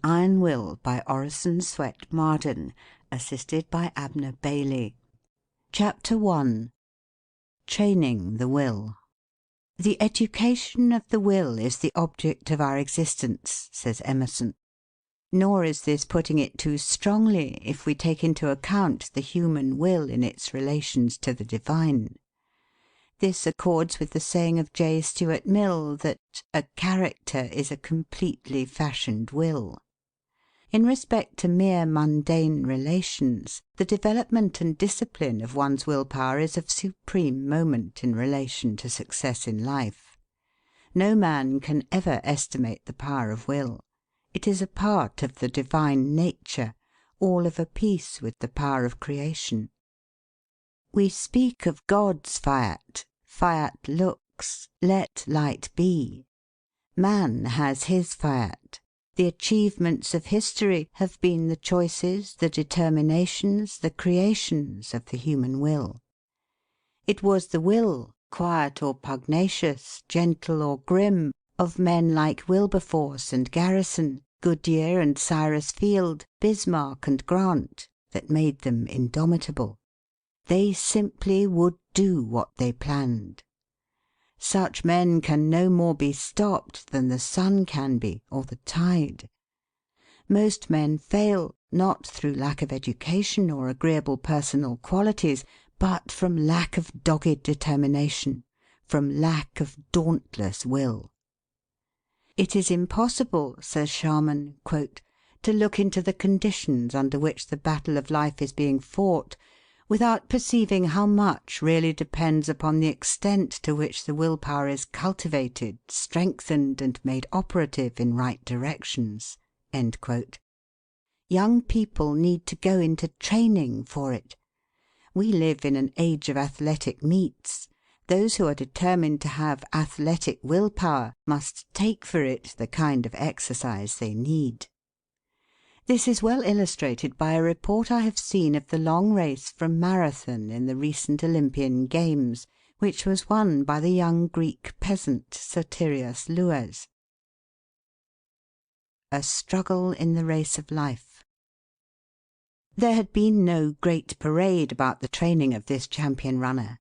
Iron Will by Orison Swett Marden, assisted by Abner Bailey. Chapter 1. Training the Will. "The education of the will is the object of our existence," says Emerson. Nor is this putting it too strongly if we take into account the human will in its relations to the divine. This accords with the saying of J. Stuart Mill that "a character is a completely fashioned will." In respect to mere mundane relations, the development and discipline of one's will power is of supreme moment in relation to success in life. No man can ever estimate the power of will. It is a part of the divine nature, all of a piece with the power of creation. We speak of God's fiat. Fiat lux, let light be. Man has his fiat. The achievements of history have been the choices, the determinations, the creations of the human will. It was the will, quiet or pugnacious, gentle or grim, of men like Wilberforce and Garrison, Goodyear and Cyrus Field, Bismarck and Grant, that made them indomitable. They simply would do what they planned. Such men can no more be stopped than the sun can be, or the tide. Most men fail, not through lack of education or agreeable personal qualities, but from lack of dogged determination, from lack of dauntless will. "It is impossible," says Sharman, "to look into the conditions under which the battle of life is being fought, without perceiving how much really depends upon the extent to which the will power is cultivated, strengthened, and made operative in right directions." Young people need to go into training for it. We live in an age of athletic meets. Those who are determined to have athletic will power must take for it the kind of exercise they need. This is well illustrated by a report I have seen of the long race from Marathon in the recent Olympian Games, which was won by the young Greek peasant Sotirios Louas. A struggle in the race of life. There had been no great parade about the training of this champion runner.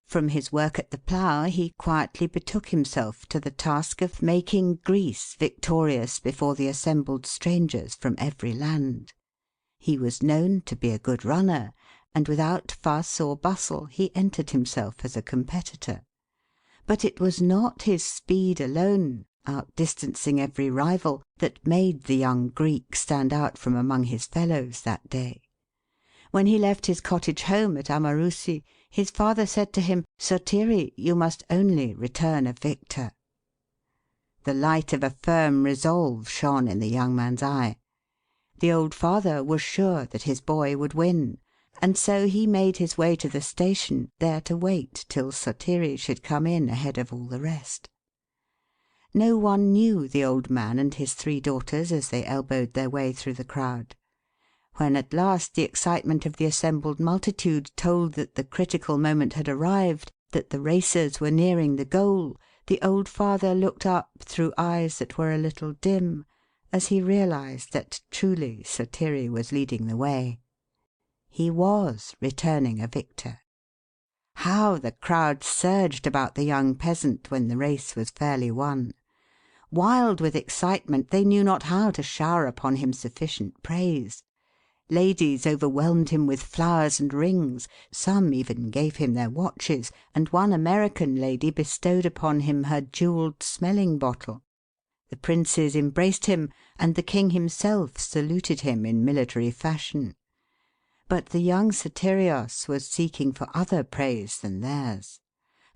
From his work at the plough he quietly betook himself to the task of making Greece victorious before the assembled strangers from every land. He was known to be a good runner, and without fuss or bustle he entered himself as a competitor. But it was not his speed alone, outdistancing every rival, that made the young Greek stand out from among his fellows that day. When he left his cottage home at Amarousi, his father said to him, "Sotiri, you must only return a victor." The light of a firm resolve shone in the young man's eye. The old father was sure that his boy would win, and so he made his way to the station, there to wait till Sotiri should come in ahead of all the rest. No one knew the old man and his 3 daughters as they elbowed their way through the crowd. When at last the excitement of the assembled multitude told that the critical moment had arrived, that the racers were nearing the goal, the old father looked up through eyes that were a little dim, as he realized that truly Sotiri was leading the way. He was returning a victor. How the crowd surged about the young peasant when the race was fairly won! Wild with excitement, they knew not how to shower upon him sufficient praise. Ladies overwhelmed him with flowers and rings, some even gave him their watches, and one American lady bestowed upon him her jewelled smelling bottle. The princes embraced him, and the king himself saluted him in military fashion. But the young Sotirios was seeking for other praise than theirs.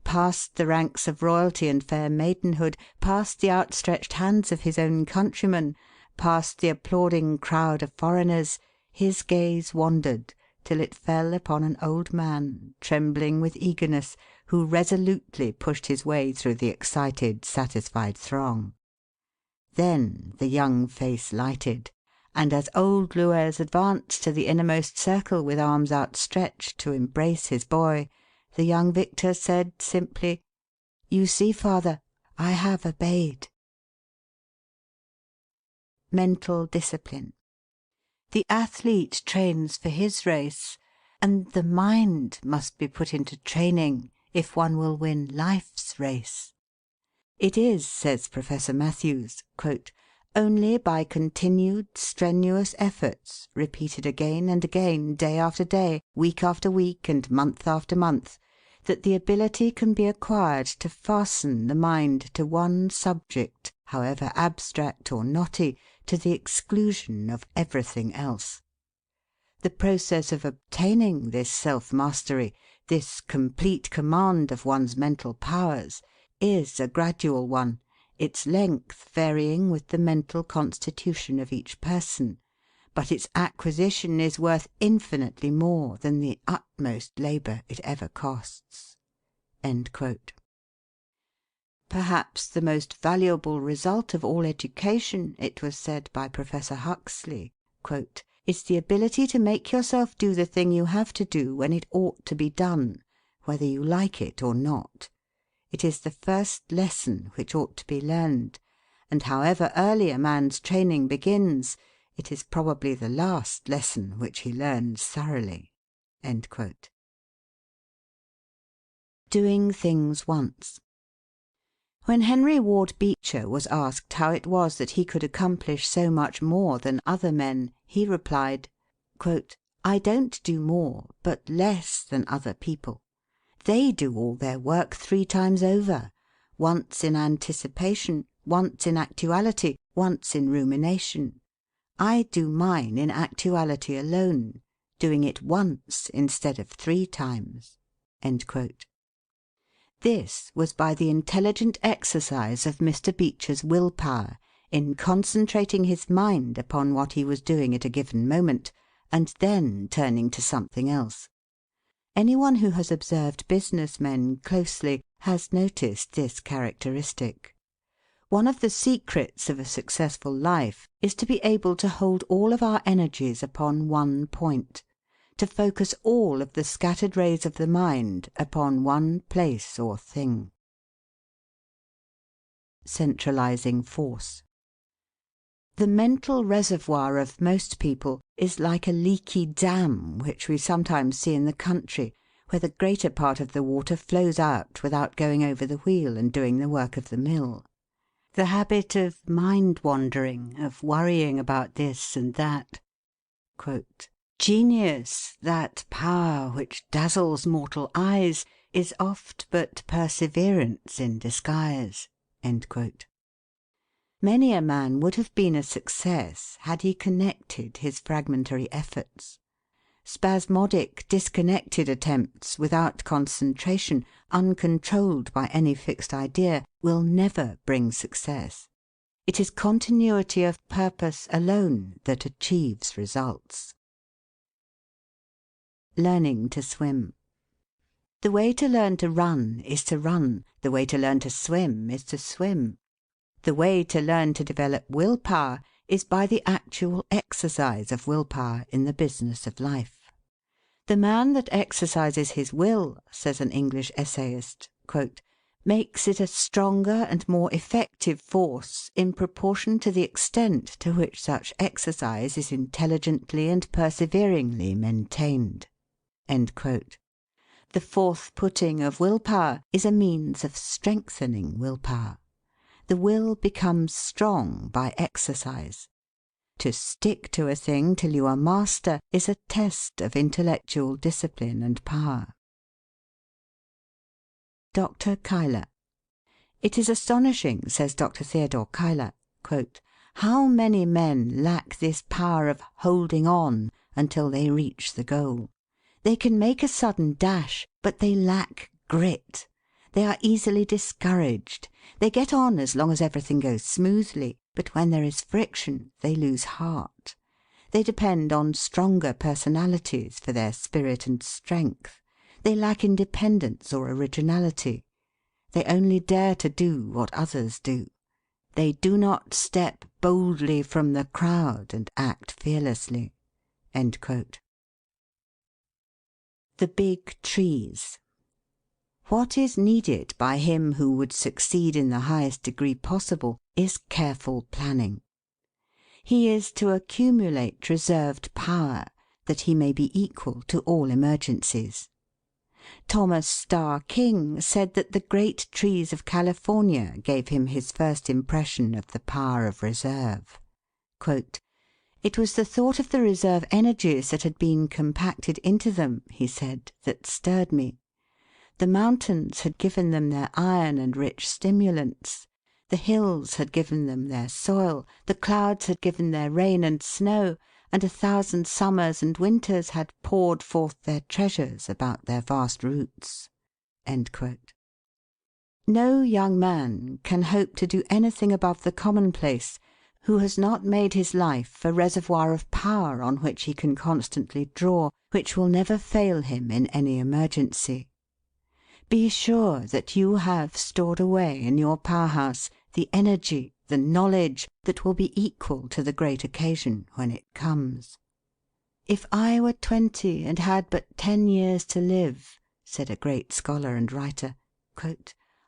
Past the ranks of royalty and fair maidenhood, past the outstretched hands of his own countrymen, past the applauding crowd of foreigners, his gaze wandered till it fell upon an old man, trembling with eagerness, who resolutely pushed his way through the excited, satisfied throng. Then the young face lighted, and as old Louas advanced to the innermost circle with arms outstretched to embrace his boy, the young victor said simply, "You see, father, I have obeyed." mental discipline. The athlete trains for his race, and the mind must be put into training if one will win life's race. It is, says Professor Matthews, "only by continued strenuous efforts, repeated again and again, day after day, week after week, and month after month, that the ability can be acquired to fasten the mind to one subject, however abstract or knotty, to the exclusion of everything else. The process of obtaining this self-mastery, this complete command of one's mental powers, is a gradual one, its length varying with the mental constitution of each person, but its acquisition is worth infinitely more than the utmost labour it ever costs." End quote. Perhaps the most valuable result of all education, it was said by Professor Huxley, "is the ability to make yourself do the thing you have to do when it ought to be done, whether you like it or not. It is the first lesson which ought to be learned, and however early a man's training begins, it is probably the last lesson which he learns thoroughly." End quote. Doing things once. When Henry Ward Beecher was asked how it was that he could accomplish so much more than other men, he replied, "I don't do more, but less than other people. They do all their work 3 times over, once in anticipation, once in actuality, once in rumination. I do mine in actuality alone, doing it once instead of 3 times." End quote. This was by the intelligent exercise of Mr. Beecher's will power in concentrating his mind upon what he was doing at a given moment, and then turning to something else. Anyone who has observed business men closely has noticed this characteristic. One of the secrets of a successful life is to be able to hold all of our energies upon one point, to focus all of the scattered rays of the mind upon one place or thing. Centralizing force. The mental reservoir of most people is like a leaky dam which we sometimes see in the country, where the greater part of the water flows out without going over the wheel and doing the work of the mill. The habit of mind-wandering, of worrying about this and that. "Genius, that power which dazzles mortal eyes, is oft but perseverance in disguise." Many a man would have been a success had he connected his fragmentary efforts. Spasmodic, disconnected attempts, without concentration, uncontrolled by any fixed idea, will never bring success. It is continuity of purpose alone that achieves results. Learning to swim. The way to learn to run is to run. The way to learn to swim is to swim. The way to learn to develop will power is by the actual exercise of will power in the business of life. "The man that exercises his will," says an English essayist, "makes it a stronger and more effective force in proportion to the extent to which such exercise is intelligently and perseveringly maintained." The forth putting of will power is a means of strengthening will power. The will becomes strong by exercise. To stick to a thing till you are master is a test of intellectual discipline and power. Dr. Cuyler. "It is astonishing," says Dr. Theodore Cuyler, "how many men lack this power of holding on until they reach the goal. They can make a sudden dash, but they lack grit. They are easily discouraged. They get on as long as everything goes smoothly, but when there is friction they lose heart. They depend on stronger personalities for their spirit and strength. They lack independence or originality. They only dare to do what others do. They do not step boldly from the crowd and act fearlessly." The big trees. What is needed by him who would succeed in the highest degree possible is careful planning. He is to accumulate reserved power, that he may be equal to all emergencies. Thomas Starr King said that the great trees of California gave him his first impression of the power of reserve. "It was the thought of the reserve energies that had been compacted into them," he said, "that stirred me. The mountains had given them their iron and rich stimulants. The hills had given them their soil, the clouds had given their rain and snow, and 1,000 summers and winters had poured forth their treasures about their vast roots." No young man can hope to do anything above the commonplace who has not made his life a reservoir of power on which he can constantly draw, which will never fail him in any emergency. Be sure that you have stored away in your power house the energy, the knowledge, that will be equal to the great occasion when it comes. "If I were 20 and had but 10 years to live," said a great scholar and writer,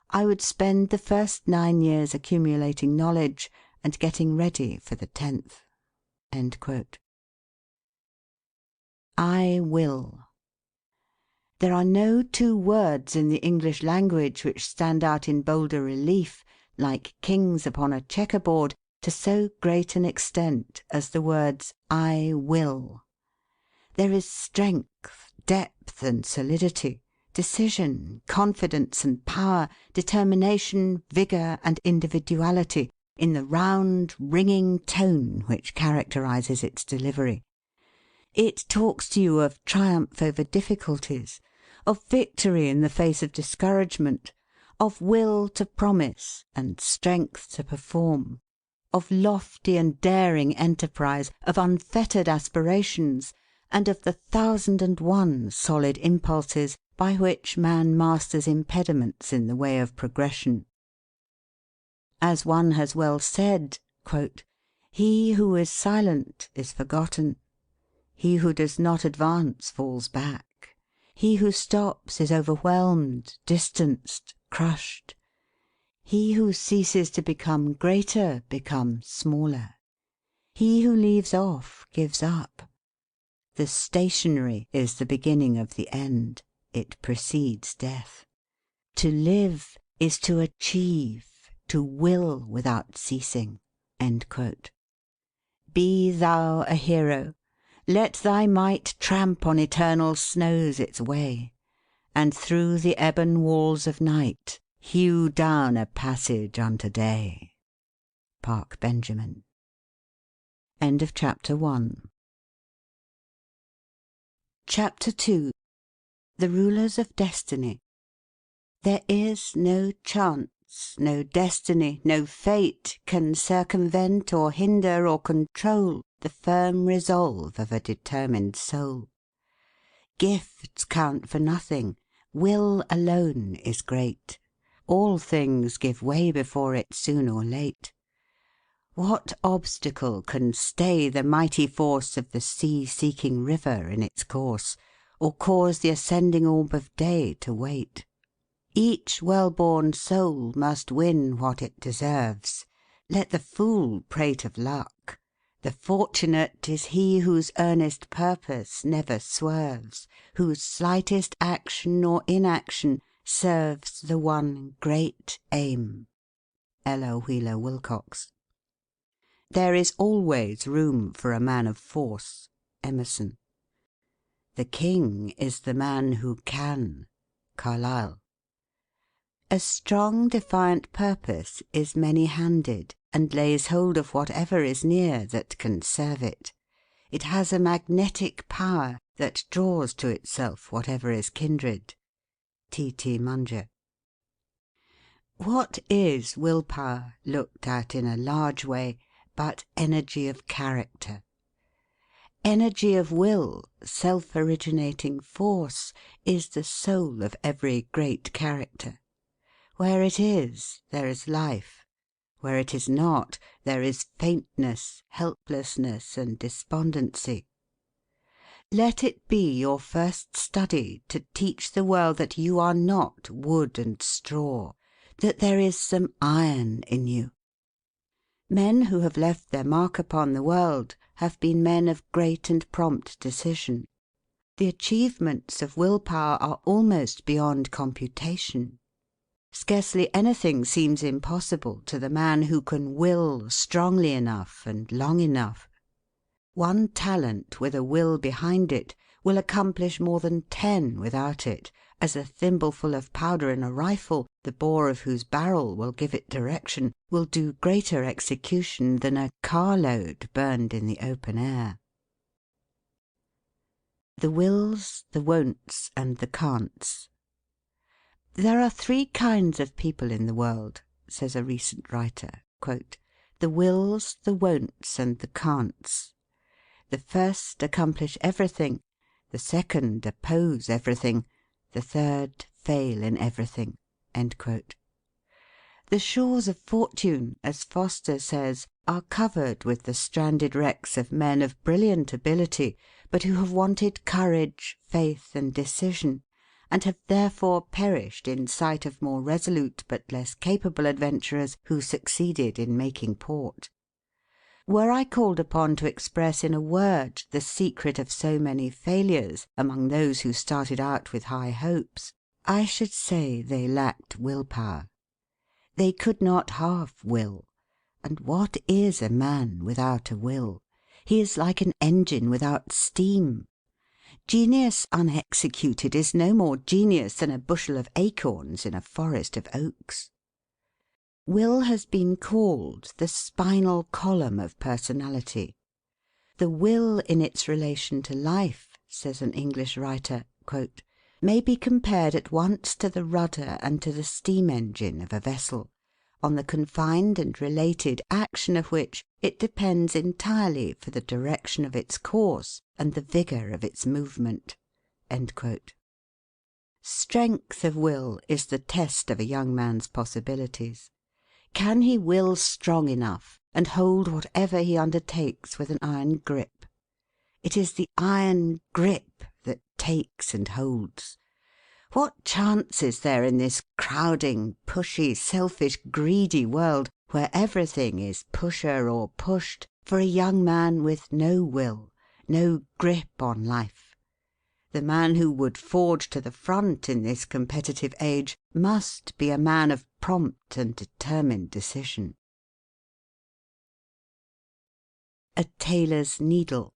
"I would spend the first 9 years accumulating knowledge and getting ready for the 10th." I will. There are no two words in the English language which stand out in bolder relief, like kings upon a checkerboard, to so great an extent as the words "I will." There is strength, depth, and solidity, decision, confidence and power, determination, vigour, and individuality in the round, ringing tone which characterises its delivery. It talks to you of triumph over difficulties, of victory in the face of discouragement, of will to promise and strength to perform, of lofty and daring enterprise, of unfettered aspirations, and of the 1,001 solid impulses by which man masters impediments in the way of progression. As one has well said, "He who is silent is forgotten. He who does not advance falls back. He who stops is overwhelmed, distanced, crushed. He who ceases to become greater becomes smaller. He who leaves off gives up. The stationary is the beginning of the end. It precedes death. To live is to achieve, to will without ceasing." Be thou a hero. Let thy might tramp on eternal snows its way, and through the ebon walls of night hew down a passage unto day. Park Benjamin. Chapter 2. The Rulers of Destiny. There is no chance, no destiny, no fate can circumvent or hinder or control the firm resolve of a determined soul. Gifts count for nothing. Will alone is great. All things give way before it soon or late. What obstacle can stay the mighty force of the sea-seeking river in its course, or cause the ascending orb of day to wait? Each well-born soul must win what it deserves. Let the fool prate of luck. The fortunate is he whose earnest purpose never swerves, whose slightest action or inaction serves the one great aim. Ella Wheeler Wilcox. There is always room for a man of force. Emerson. The king is the man who can. Carlyle. A strong, defiant purpose is many-handed, and lays hold of whatever is near that can serve it. It has a magnetic power that draws to itself whatever is kindred. T. T. Munger. What is will-power, looked at in a large way, but energy of character? Energy of will, self-originating force, is the soul of every great character. Where it is, there is life. Where it is not, there is faintness, helplessness, and despondency. Let it be your first study to teach the world that you are not wood and straw, that there is some iron in you. Men who have left their mark upon the world have been men of great and prompt decision. The achievements of will power are almost beyond computation. Scarcely anything seems impossible to the man who can will strongly enough and long enough. One talent with a will behind it will accomplish more than 10 without it, as a thimbleful of powder in a rifle, the bore of whose barrel will give it direction, will do greater execution than a carload burned in the open air. The wills, the won'ts, and the can'ts. There are 3 kinds of people in the world, says a recent writer, "the wills, the won'ts, and the can'ts. The first accomplish everything, the second oppose everything, the third fail in everything." The shores of fortune, as Foster says, are covered with the stranded wrecks of men of brilliant ability, but who have wanted courage, faith, and decision, and have therefore perished in sight of more resolute but less capable adventurers who succeeded in making port. Were I called upon to express in a word the secret of so many failures among those who started out with high hopes, I should say they lacked will power. They could not half will. And what is a man without a will? He is like an engine without steam. Genius unexecuted is no more genius than a bushel of acorns in a forest of oaks. Will has been called the spinal column of personality. The will in its relation to life, says an English writer, "may be compared at once to the rudder and to the steam engine of a vessel, on the confined and related action of which it depends entirely for the direction of its course and the vigour of its movement." Strength of will is the test of a young man's possibilities. Can he will strong enough and hold whatever he undertakes with an iron grip? It is the iron grip that takes and holds. What chance is there in this crowding, pushy, selfish, greedy world, where everything is pusher or pushed, for a young man with no will, no grip on life? The man who would forge to the front in this competitive age must be a man of prompt and determined decision. A tailor's needle.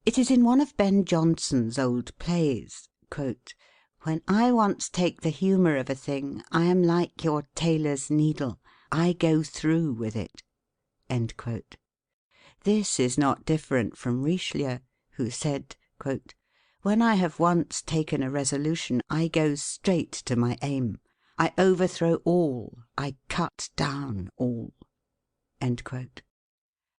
It is in one of Ben Jonson's old plays, "When I once take the humour of a thing, I am like your tailor's needle. I go through with it." This is not different from Richelieu, who said, "When I have once taken a resolution, I go straight to my aim. I overthrow all, I cut down all."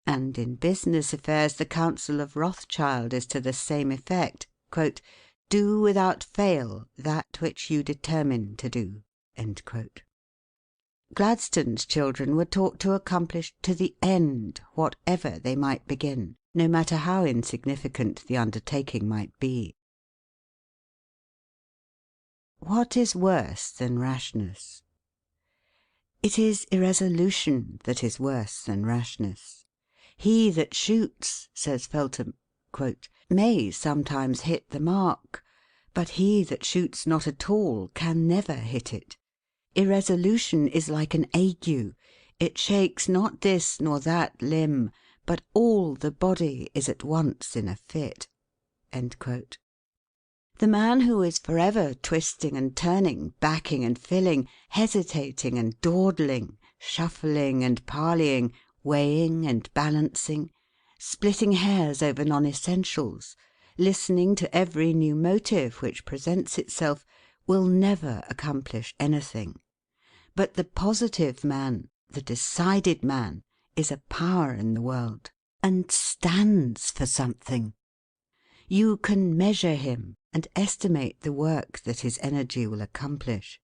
And in business affairs the counsel of Rothschild is to the same effect, "Do without fail that which you determine to do." Gladstone's children were taught to accomplish to the end whatever they might begin, no matter how insignificant the undertaking might be. What is worse than rashness? It is irresolution that is worse than rashness. He that shoots, says Feltham, "may sometimes hit the mark, but he that shoots not at all can never hit it. Irresolution is like an ague. It shakes not this nor that limb, but all the body is at once in a fit." The man who is for ever twisting and turning, backing and filling, hesitating and dawdling, shuffling and parleying, weighing and balancing, splitting hairs over non-essentials, listening to every new motive which presents itself, will never accomplish anything. But the positive man, the decided man, is a power in the world, and stands for something. You can measure him and estimate the work that his energy will accomplish.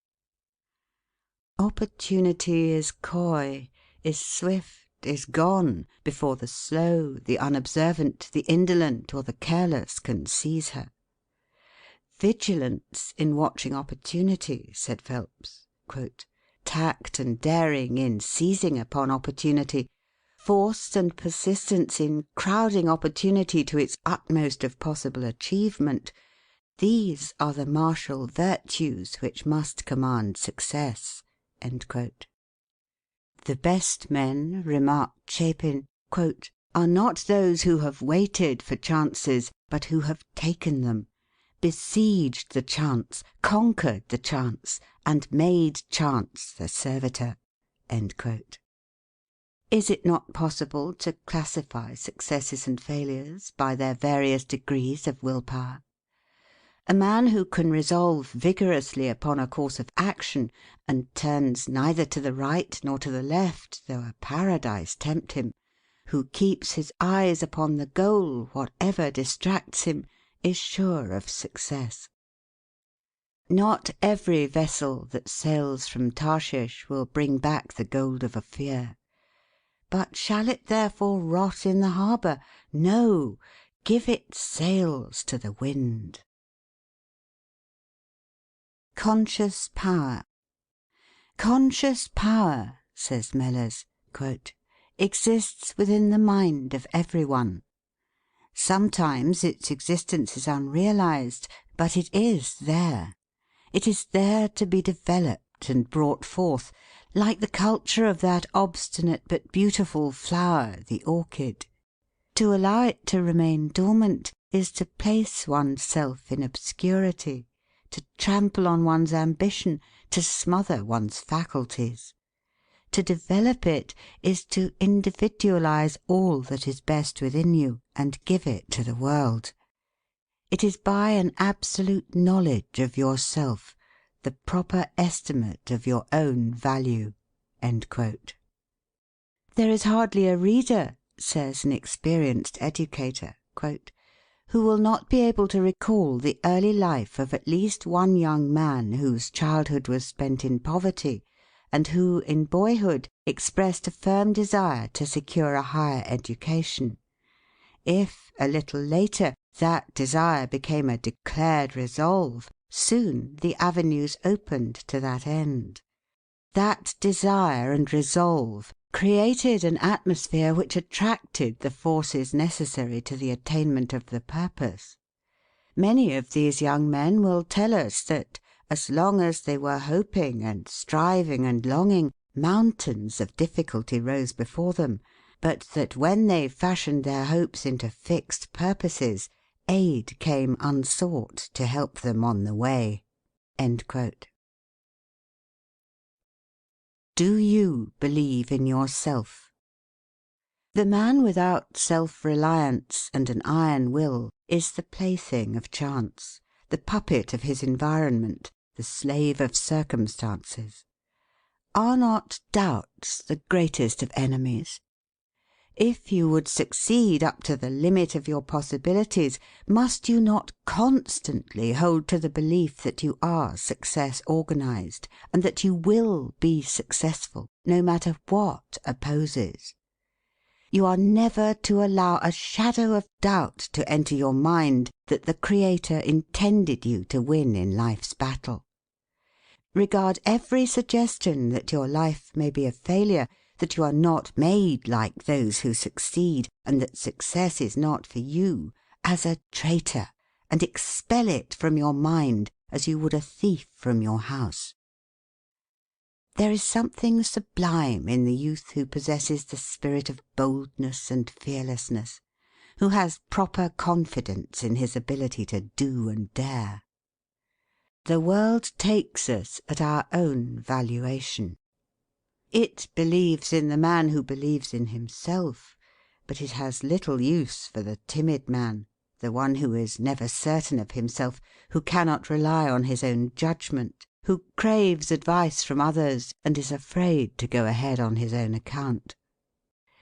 Opportunity is coy, is swift, is gone, before the slow, the unobservant, the indolent, or the careless can seize her. Vigilance in watching opportunity, said Phelps, "tact and daring in seizing upon opportunity, force and persistence in crowding opportunity to its utmost of possible achievement, these are the martial virtues which must command success." The best men, remarked Chapin, "are not those who have waited for chances, but who have taken them, besieged the chance, conquered the chance, and made chance the servitor." Is it not possible to classify successes and failures by their various degrees of will power? A man who can resolve vigorously upon a course of action, and turns neither to the right nor to the left, though a paradise tempt him, who keeps his eyes upon the goal, whatever distracts him, is sure of success. Not every vessel that sails from Tarshish will bring back the gold of Ophir. But shall it therefore rot in the harbour? No! Give it sails to the wind. Conscious power. "Conscious power," says Mellers, "exists within the mind of every one. Sometimes its existence is unrealized, but it is there. It is there to be developed and brought forth, like the culture of that obstinate but beautiful flower, the orchid. To allow it to remain dormant is to place one's self in obscurity, to trample on one's ambition, to smother one's faculties. To develop it is to individualize all that is best within you and give it to the world. It is by an absolute knowledge of yourself, the proper estimate of your own value." "There is hardly a reader," says an experienced educator, "who will not be able to recall the early life of at least one young man whose childhood was spent in poverty, and who, in boyhood, expressed a firm desire to secure a higher education. If, a little later, that desire became a declared resolve, soon the avenues opened to that end. That desire and resolve created an atmosphere which attracted the forces necessary to the attainment of the purpose. Many of these young men will tell us that, as long as they were hoping and striving and longing, mountains of difficulty rose before them, but that when they fashioned their hopes into fixed purposes, aid came unsought to help them on the way." Do you believe in yourself? The man without self-reliance and an iron will is the plaything of chance, the puppet of his environment, the slave of circumstances. Are not doubts the greatest of enemies? If you would succeed up to the limit of your possibilities, must you not constantly hold to the belief that you are success organized, and that you will be successful, no matter what opposes? You are never to allow a shadow of doubt to enter your mind that the Creator intended you to win in life's battle. Regard every suggestion that your life may be a failure, that you are not made like those who succeed, and that success is not for you, as a traitor, and expel it from your mind as you would a thief from your house. There is something sublime in the youth who possesses the spirit of boldness and fearlessness, who has proper confidence in his ability to do and dare. The world takes us at our own valuation. It believes in the man who believes in himself, but it has little use for the timid man, the one who is never certain of himself, who cannot rely on his own judgment, who craves advice from others and is afraid to go ahead on his own account.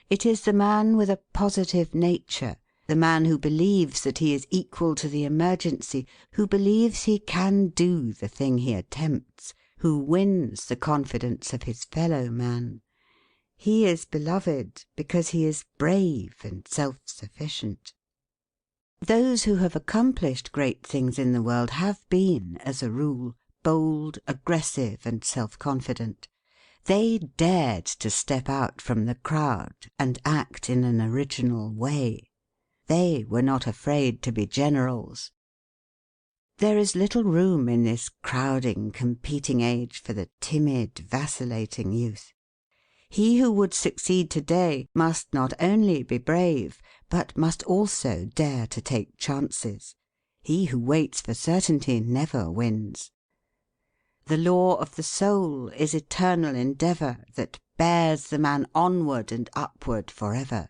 It is the man with a positive nature, the man who believes that he is equal to the emergency, who believes he can do the thing he attempts, who wins the confidence of his fellow man. He is beloved because he is brave and self-sufficient. Those who have accomplished great things in the world have been, as a rule, bold, aggressive, and self-confident. They dared to step out from the crowd and act in an original way. They were not afraid to be generals. There is little room in this crowding, competing age for the timid, vacillating youth. He who would succeed today must not only be brave, but must also dare to take chances. He who waits for certainty never wins. The law of the soul is eternal endeavour that bears the man onward and upward forever.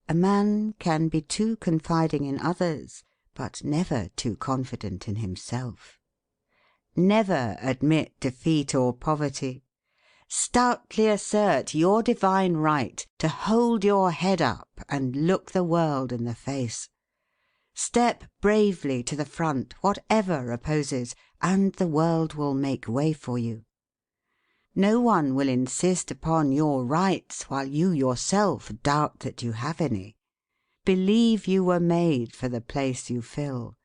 A man can be too confiding in others, but never too confident in himself. Never admit defeat or poverty. Stoutly assert your divine right to hold your head up and look the world in the face. Step bravely to the front, whatever opposes, and the world will make way for you. No one will insist upon your rights while you yourself doubt that you have any. Believe you were made for the place you fill.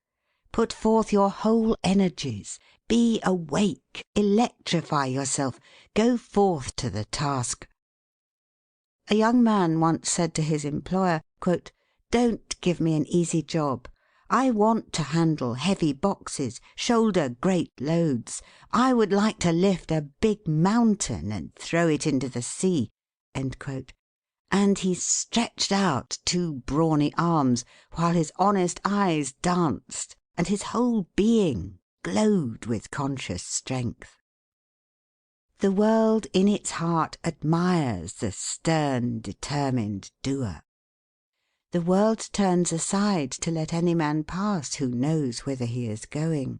Put forth your whole energies. Be awake. Electrify yourself. Go forth to the task. A young man once said to his employer, quote, "Don't give me an easy job. I want to handle heavy boxes, shoulder great loads. I would like to lift a big mountain and throw it into the sea." End quote. And he stretched out two brawny arms, while his honest eyes danced, and his whole being glowed with conscious strength. The world in its heart admires the stern, determined doer. The world turns aside to let any man pass who knows whither he is going.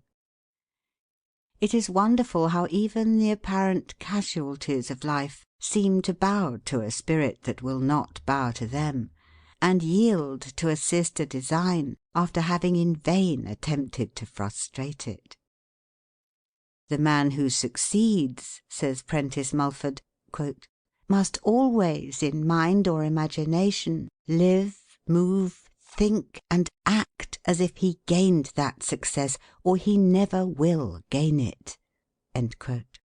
It is wonderful how even the apparent casualties of life seem to bow to a spirit that will not bow to them, and yield to assist a design after having in vain attempted to frustrate it. The man who succeeds, says Prentice Mulford, quote, "must always in mind or imagination live, move, think, and act as if he gained that success, or he never will gain it." End quote.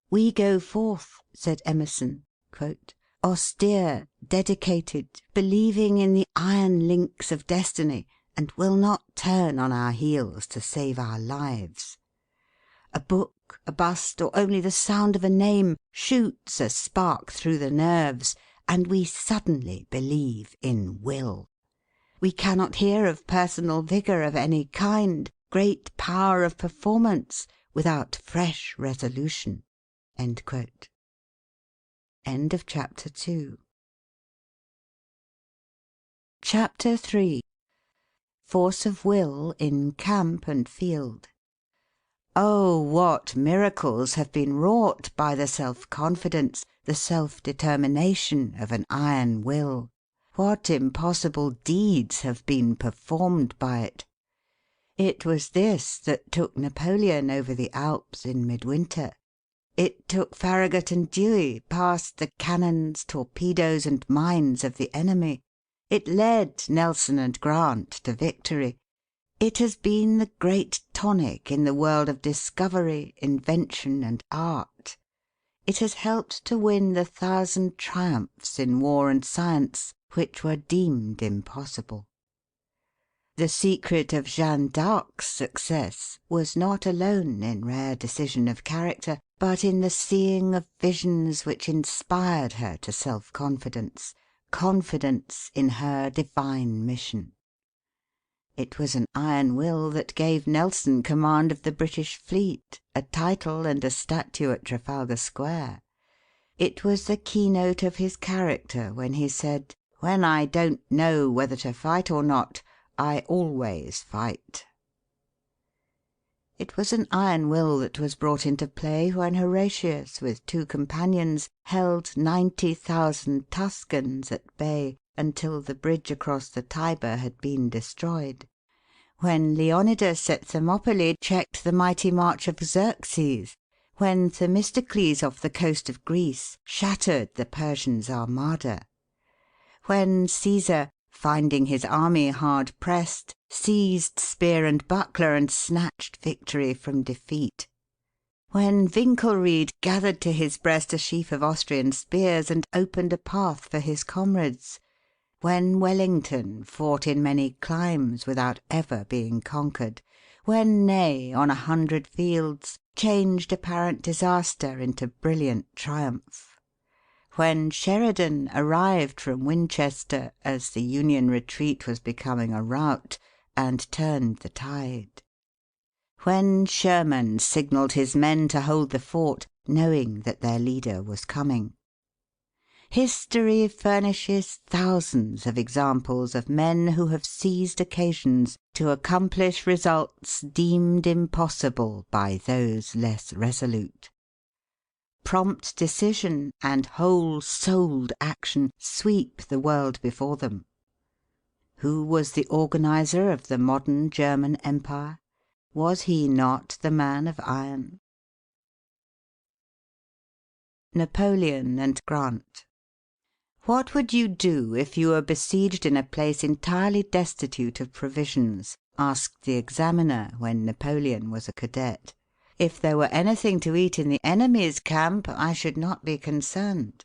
"We go forth," said Emerson, quote, "austere, dedicated, believing in the iron links of destiny, and will not turn on our heels to save our lives. A book, a bust, or only the sound of a name shoots a spark through the nerves, and we suddenly believe in will. We cannot hear of personal vigour of any kind, great power of performance, without fresh resolution." End quote. End of chapter 2. Chapter 3. Force of Will in Camp and Field. Oh, what miracles have been wrought by the self-confidence, the self-determination of an iron will! What impossible deeds have been performed by it! It was this that took Napoleon over the Alps in midwinter. It took Farragut and Dewey past the cannons, torpedoes, and mines of the enemy. It led Nelson and Grant to victory. It has been the great tonic in the world of discovery, invention, and art. It has helped to win the 1,000 triumphs in war and science which were deemed impossible. The secret of Jeanne d'Arc's success was not alone in rare decision of character, but in the seeing of visions which inspired her to self-confidence, confidence in her divine mission. It was an iron will that gave Nelson command of the British fleet, a title and a statue at Trafalgar Square. It was the keynote of his character when he said, "When I don't know whether to fight or not, I always fight." It was an iron will that was brought into play when Horatius, with 2 companions, held 90,000 Tuscans at bay until the bridge across the Tiber had been destroyed; when Leonidas at Thermopylae checked the mighty march of Xerxes; when Themistocles off the coast of Greece shattered the Persians' armada; when Caesar, finding his army hard pressed, seized spear and buckler and snatched victory from defeat. when Winkelried gathered to his breast a sheaf of Austrian spears and opened a path for his comrades, when Wellington fought in many climes without ever being conquered, when Ney, on 100 fields, changed apparent disaster into brilliant triumph, when Sheridan arrived from Winchester as the Union retreat was becoming a rout, and turned the tide, when Sherman signalled his men to hold the fort, knowing that their leader was coming. History furnishes thousands of examples of men who have seized occasions to accomplish results deemed impossible by those less resolute. Prompt decision and whole-souled action sweep the world before them. Who was the organizer of the modern German Empire? Was he not the man of iron? Napoleon and Grant. What would you do if you were besieged in a place entirely destitute of provisions? Asked the examiner when Napoleon was a cadet. If there were anything to eat in the enemy's camp, I should not be concerned.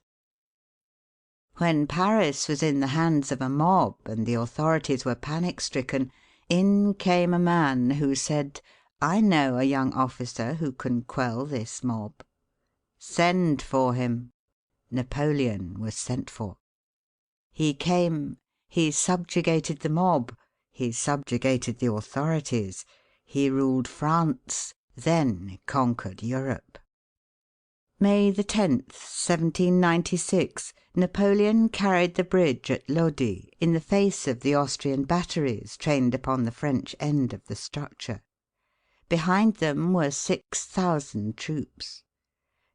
When Paris was in the hands of a mob and the authorities were panic-stricken, in came a man who said, "I know a young officer who can quell this mob." "Send for him." Napoleon was sent for. He came. He subjugated the mob. He subjugated the authorities. He ruled France, then conquered Europe. May 10th, 1796, Napoleon carried the bridge at Lodi in the face of the Austrian batteries trained upon the French end of the structure. Behind them were 6,000 troops.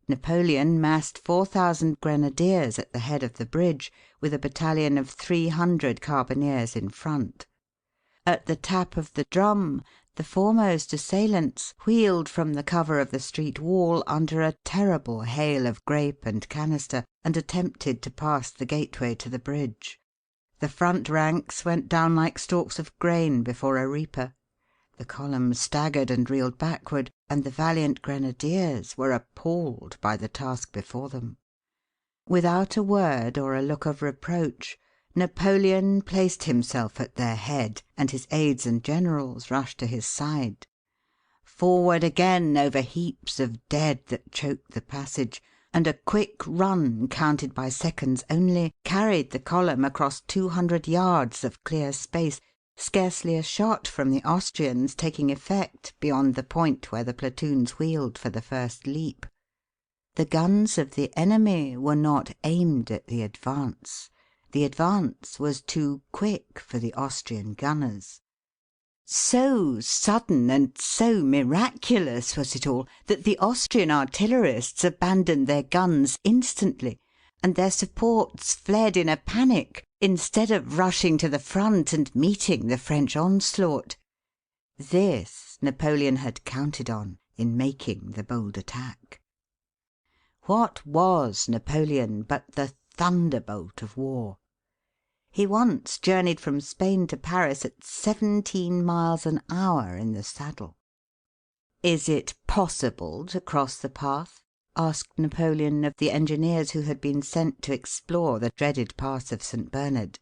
Napoleon massed 4,000 grenadiers at the head of the bridge, with a battalion of 300 carbineers in front. At the tap of the drum, the foremost assailants wheeled from the cover of the street wall under a terrible hail of grape and canister, and attempted to pass the gateway to the bridge. The front ranks went down like stalks of grain before a reaper. The column staggered and reeled backward, and the valiant grenadiers were appalled by the task before them. Without a word or a look of reproach, Napoleon placed himself at their head, and his aides and generals rushed to his side. Forward again over heaps of dead that choked the passage, and a quick run, counted by seconds only, carried the column across 200 yards of clear space, scarcely a shot from the Austrians taking effect beyond the point where the platoons wheeled for the first leap. The guns of the enemy were not aimed at the advance. The advance was too quick for the Austrian gunners. So sudden and so miraculous was it all that the Austrian artillerists abandoned their guns instantly, and their supports fled in a panic instead of rushing to the front and meeting the French onslaught. This Napoleon had counted on in making the bold attack. What was Napoleon but the thunderbolt of war? He once journeyed from Spain to Paris at 17 miles an hour in the saddle. "Is it possible to cross the path?" asked Napoleon of the engineers who had been sent to explore the dreaded pass of St. Bernard.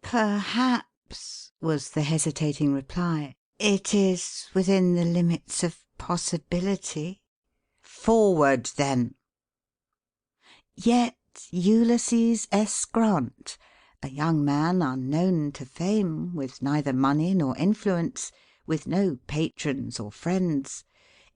"Perhaps," was the hesitating reply. "It is within the limits of possibility." "Forward, then!" Yet Ulysses S. Grant, a young man unknown to fame, with neither money nor influence, with no patrons or friends,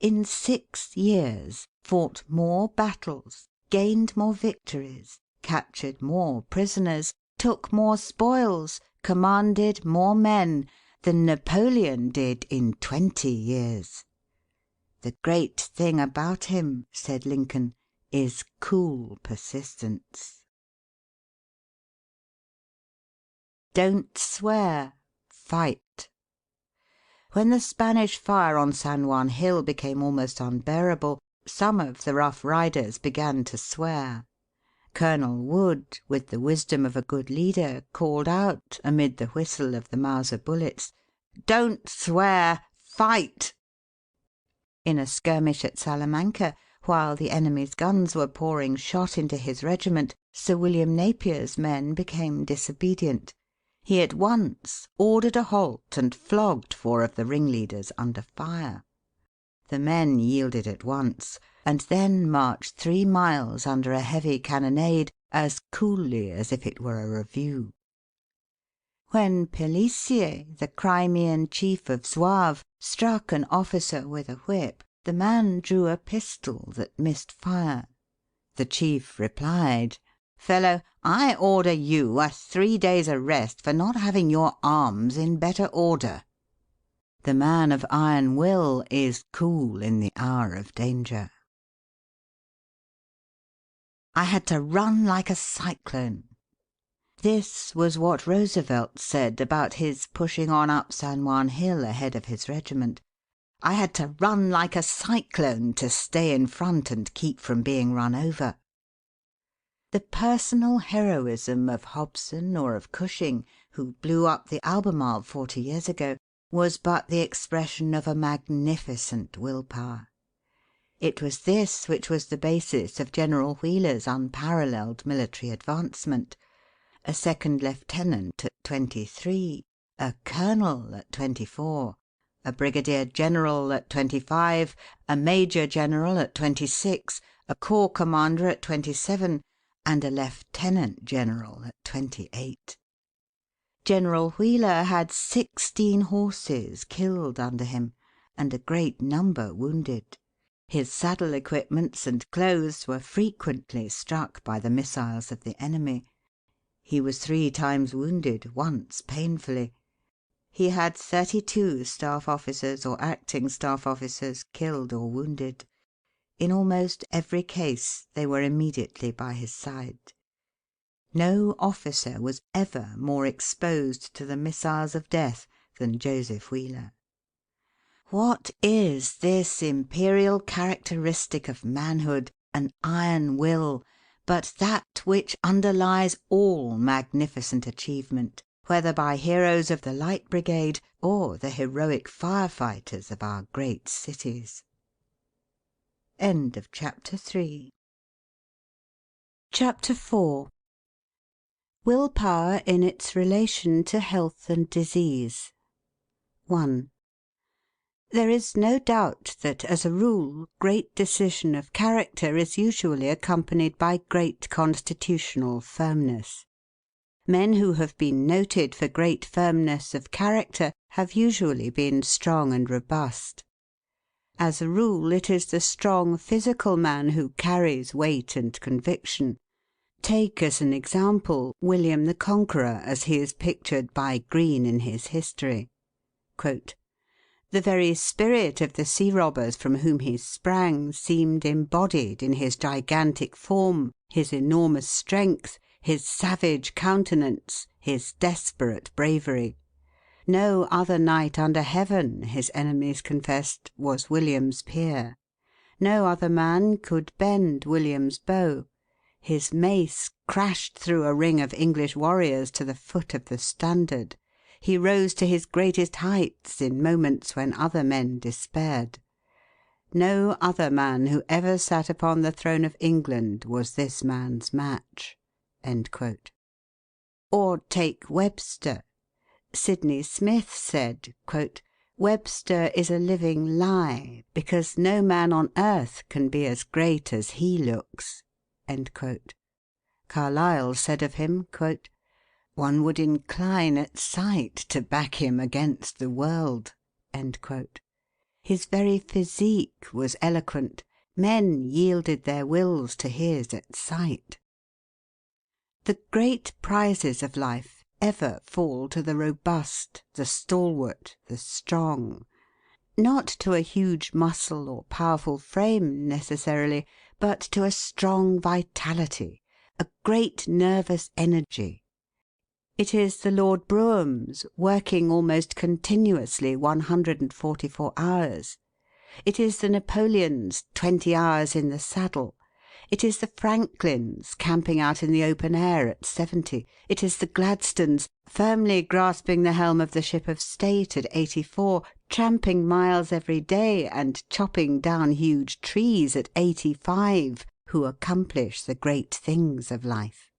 in 6 years fought more battles, gained more victories, captured more prisoners, took more spoils, commanded more men than Napoleon did in 20 years. "The great thing about him," said Lincoln, "is cool persistence." Don't swear. Fight. When the Spanish fire on San Juan Hill became almost unbearable, some of the Rough Riders began to swear. Colonel Wood, with the wisdom of a good leader, called out, amid the whistle of the Mauser bullets, "Don't swear. Fight!" In a skirmish at Salamanca, while the enemy's guns were pouring shot into his regiment, Sir William Napier's men became disobedient. He at once ordered a halt and flogged 4 of the ringleaders under fire. The men yielded at once, and then marched 3 miles under a heavy cannonade as coolly as if it were a review. When Pélissier, the Crimean chief of Zouaves, struck an officer with a whip, the man drew a pistol that missed fire. The chief replied, "Fellow, I order you a 3 days' arrest for not having your arms in better order." The man of iron will is cool in the hour of danger. I had to run like a cyclone. This was what Roosevelt said about his pushing on up San Juan Hill ahead of his regiment. I had to run like a cyclone to stay in front and keep from being run over. The personal heroism of Hobson or of Cushing, who blew up the Albemarle 40 years ago, was but the expression of a magnificent will-power. It was this which was the basis of General Wheeler's unparalleled military advancement. A second lieutenant at 23, a colonel at 24, a brigadier general at 25, a major general at 26, a corps commander at 27, and a lieutenant general at 28. General Wheeler had 16 horses killed under him, and a great number wounded. His saddle equipments and clothes were frequently struck by the missiles of the enemy. He was 3 times wounded, once painfully. He had 32 staff officers or acting staff officers killed or wounded. In almost every case they were immediately by his side. No officer was ever more exposed to the missiles of death than Joseph Wheeler. What is this imperial characteristic of manhood, an iron will, but that which underlies all magnificent achievement, whether by heroes of the Light Brigade or the heroic firefighters of our great cities? End of Chapter 3. Chapter 4. Willpower in its relation to health and disease. 1. There is no doubt that, as a rule, great decision of character is usually accompanied by great constitutional firmness. Men who have been noted for great firmness of character have usually been strong and robust. As a rule, it is the strong physical man who carries weight and conviction. Take as an example William the Conqueror as he is pictured by Green in his history. Quote, "The very spirit of the sea robbers from whom he sprang seemed embodied in his gigantic form, his enormous strength, his savage countenance, his desperate bravery. No other knight under heaven, his enemies confessed, was William's peer. No other man could bend William's bow. His mace crashed through a ring of English warriors to the foot of the standard. He rose to his greatest heights in moments when other men despaired. No other man who ever sat upon the throne of England was this man's match." End quote. Or take Webster. Sidney Smith said, quote, "Webster is a living lie, because no man on earth can be as great as he looks." End quote. Carlyle said of him, quote, "One would incline at sight to back him against the world." End quote. His very physique was eloquent. Men yielded their wills to his at sight. The great prizes of life ever fall to the robust, the stalwart, the strong. Not to a huge muscle or powerful frame necessarily, but to a strong vitality, a great nervous energy. It is the Lord Brougham's, working almost continuously 144 hours. It is the Napoleon's, 20 hours in the saddle. It is the Franklin's, camping out in the open air at 70. It is the Gladstone's, firmly grasping the helm of the ship of state at 84, tramping miles every day and chopping down huge trees at 85 who accomplish the great things of life.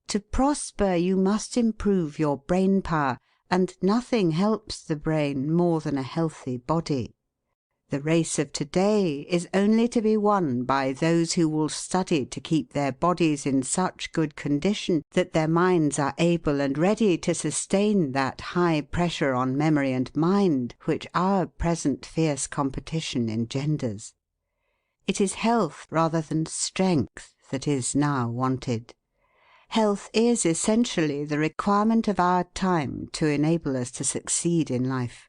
To prosper, you must improve your brain power, and nothing helps the brain more than a healthy body. The race of today is only to be won by those who will study to keep their bodies in such good condition that their minds are able and ready to sustain that high pressure on memory and mind which our present fierce competition engenders. It is health rather than strength that is now wanted. Health is essentially the requirement of our time to enable us to succeed in life.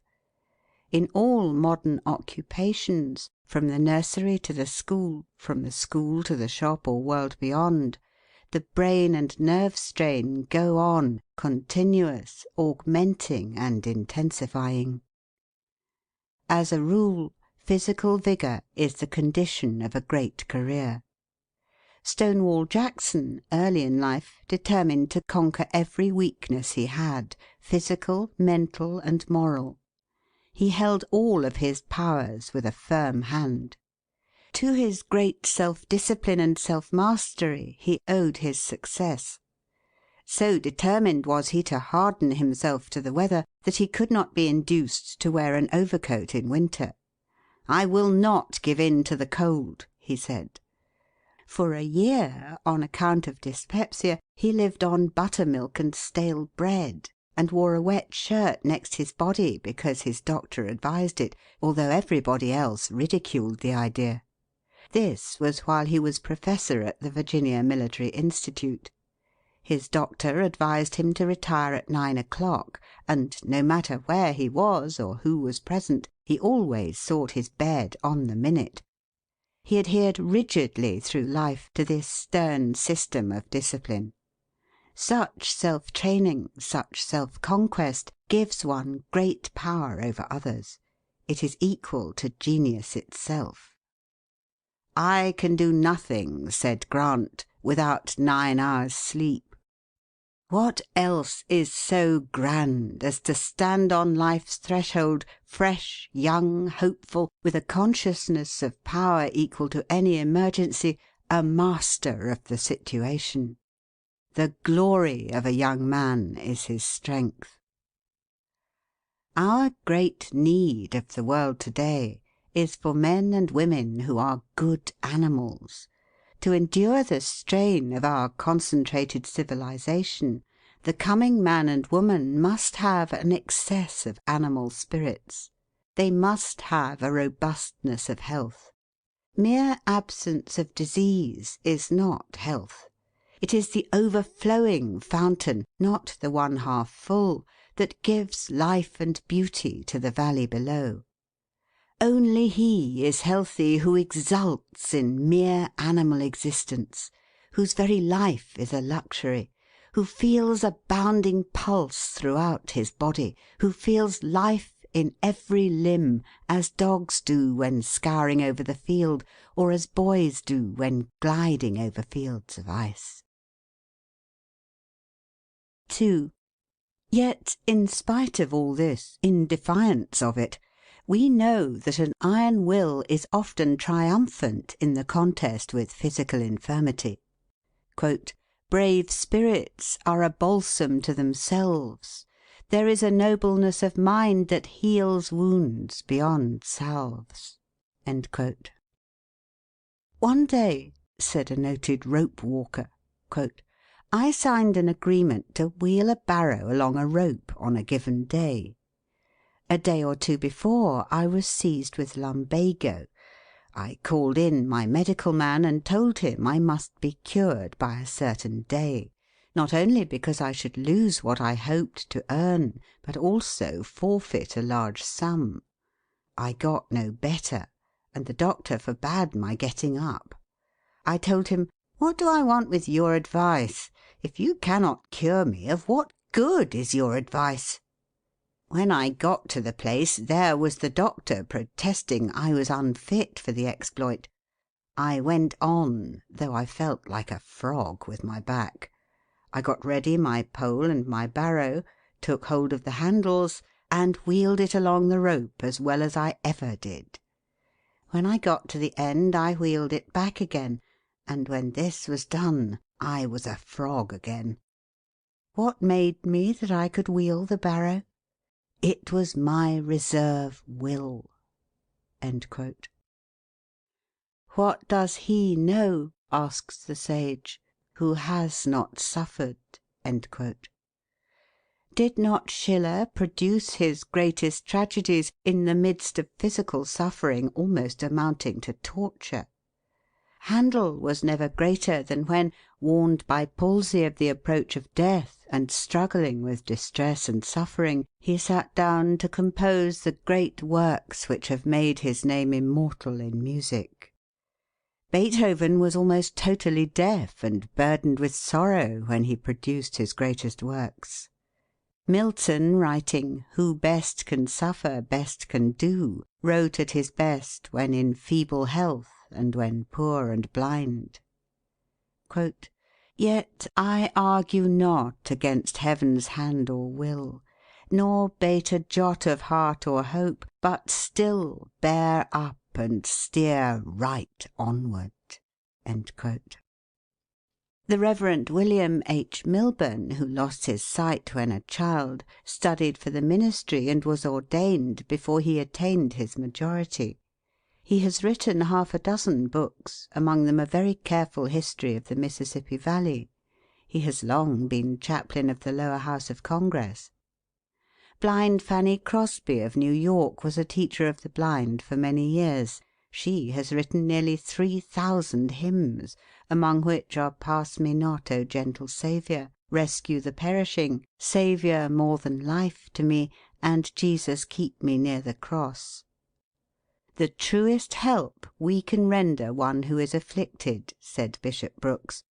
In all modern occupations, from the nursery to the school, from the school to the shop or world beyond, the brain and nerve strain go on, continuous, augmenting and intensifying. As a rule, physical vigour is the condition of a great career. Stonewall Jackson, early in life, determined to conquer every weakness he had, physical, mental, and moral. He held all of his powers with a firm hand. To his great self-discipline and self-mastery he owed his success. So determined was he to harden himself to the weather that he could not be induced to wear an overcoat in winter. "I will not give in to the cold," he said. For a year, on account of dyspepsia, he lived on buttermilk and stale bread, and wore a wet shirt next his body because his doctor advised it, although everybody else ridiculed the idea. This was while he was professor at the Virginia Military Institute. His doctor advised him to retire at 9 o'clock, and no matter where he was or who was present, he always sought his bed on the minute. He adhered rigidly through life to this stern system of discipline. Such self-training, such self-conquest, gives one great power over others. It is equal to genius itself. "I can do nothing," said Grant, "without 9 hours' sleep." What else is so grand as to stand on life's threshold, fresh, young, hopeful, with a consciousness of power equal to any emergency, a master of the situation? The glory of a young man is his strength. Our great need of the world to-day is for men and women who are good animals. To endure the strain of our concentrated civilization, the coming man and woman must have an excess of animal spirits. They must have a robustness of health. Mere absence of disease is not health. It is the overflowing fountain, not the one half full, that gives life and beauty to the valley below. Only he is healthy who exults in mere animal existence, whose very life is a luxury, who feels a bounding pulse throughout his body, who feels life in every limb, as dogs do when scouring over the field, or as boys do when gliding over fields of ice. 2. Yet, in spite of all this, in defiance of it, we know that an iron will is often triumphant in the contest with physical infirmity. "Brave spirits are a balsam to themselves. There is a nobleness of mind that heals wounds beyond salves." "One day," said a noted rope walker, "I signed an agreement to wheel a barrow along a rope on a given day. A day or two before I was seized with lumbago. I called in my medical man and told him I must be cured by a certain day, not only because I should lose what I hoped to earn, but also forfeit a large sum. I got no better, and the doctor forbade my getting up. I told him, 'What do I want with your advice? If you cannot cure me, of what good is your advice?' When I got to the place, there was the doctor protesting I was unfit for the exploit. I went on, though I felt like a frog with my back. I got ready my pole and my barrow, took hold of the handles, and wheeled it along the rope as well as I ever did. When I got to the end I wheeled it back again, and when this was done I was a frog again. What made me that I could wheel the barrow? It was my reserve will." What does he know, asks the sage, who has not suffered? Did not Schiller produce his greatest tragedies in the midst of physical suffering almost amounting to torture? Handel was never greater than when, warned by palsy of the approach of death, and struggling with distress and suffering, he sat down to compose the great works which have made his name immortal in music. Beethoven was almost totally deaf and burdened with sorrow when he produced his greatest works. Milton, writing "Who best can suffer, best can do," wrote at his best when in feeble health and when poor and blind. "Yet I argue not against Heaven's hand or will, nor bate a jot of heart or hope, but still bear up and steer right onward." The Reverend William H. Milburn, who lost his sight when a child, studied for the ministry and was ordained before he attained his majority. He has written half a dozen books, among them a very careful history of the Mississippi Valley. He has long been chaplain of the Lower House of Congress. Blind Fanny Crosby of New York was a teacher of the blind for many years. She has written nearly 3,000 hymns, among which are "Pass Me Not, O Gentle Saviour," "Rescue the Perishing," "Saviour more than life to me," and "Jesus keep me near the cross." "The truest help we can render one who is afflicted," said Bishop Brooks,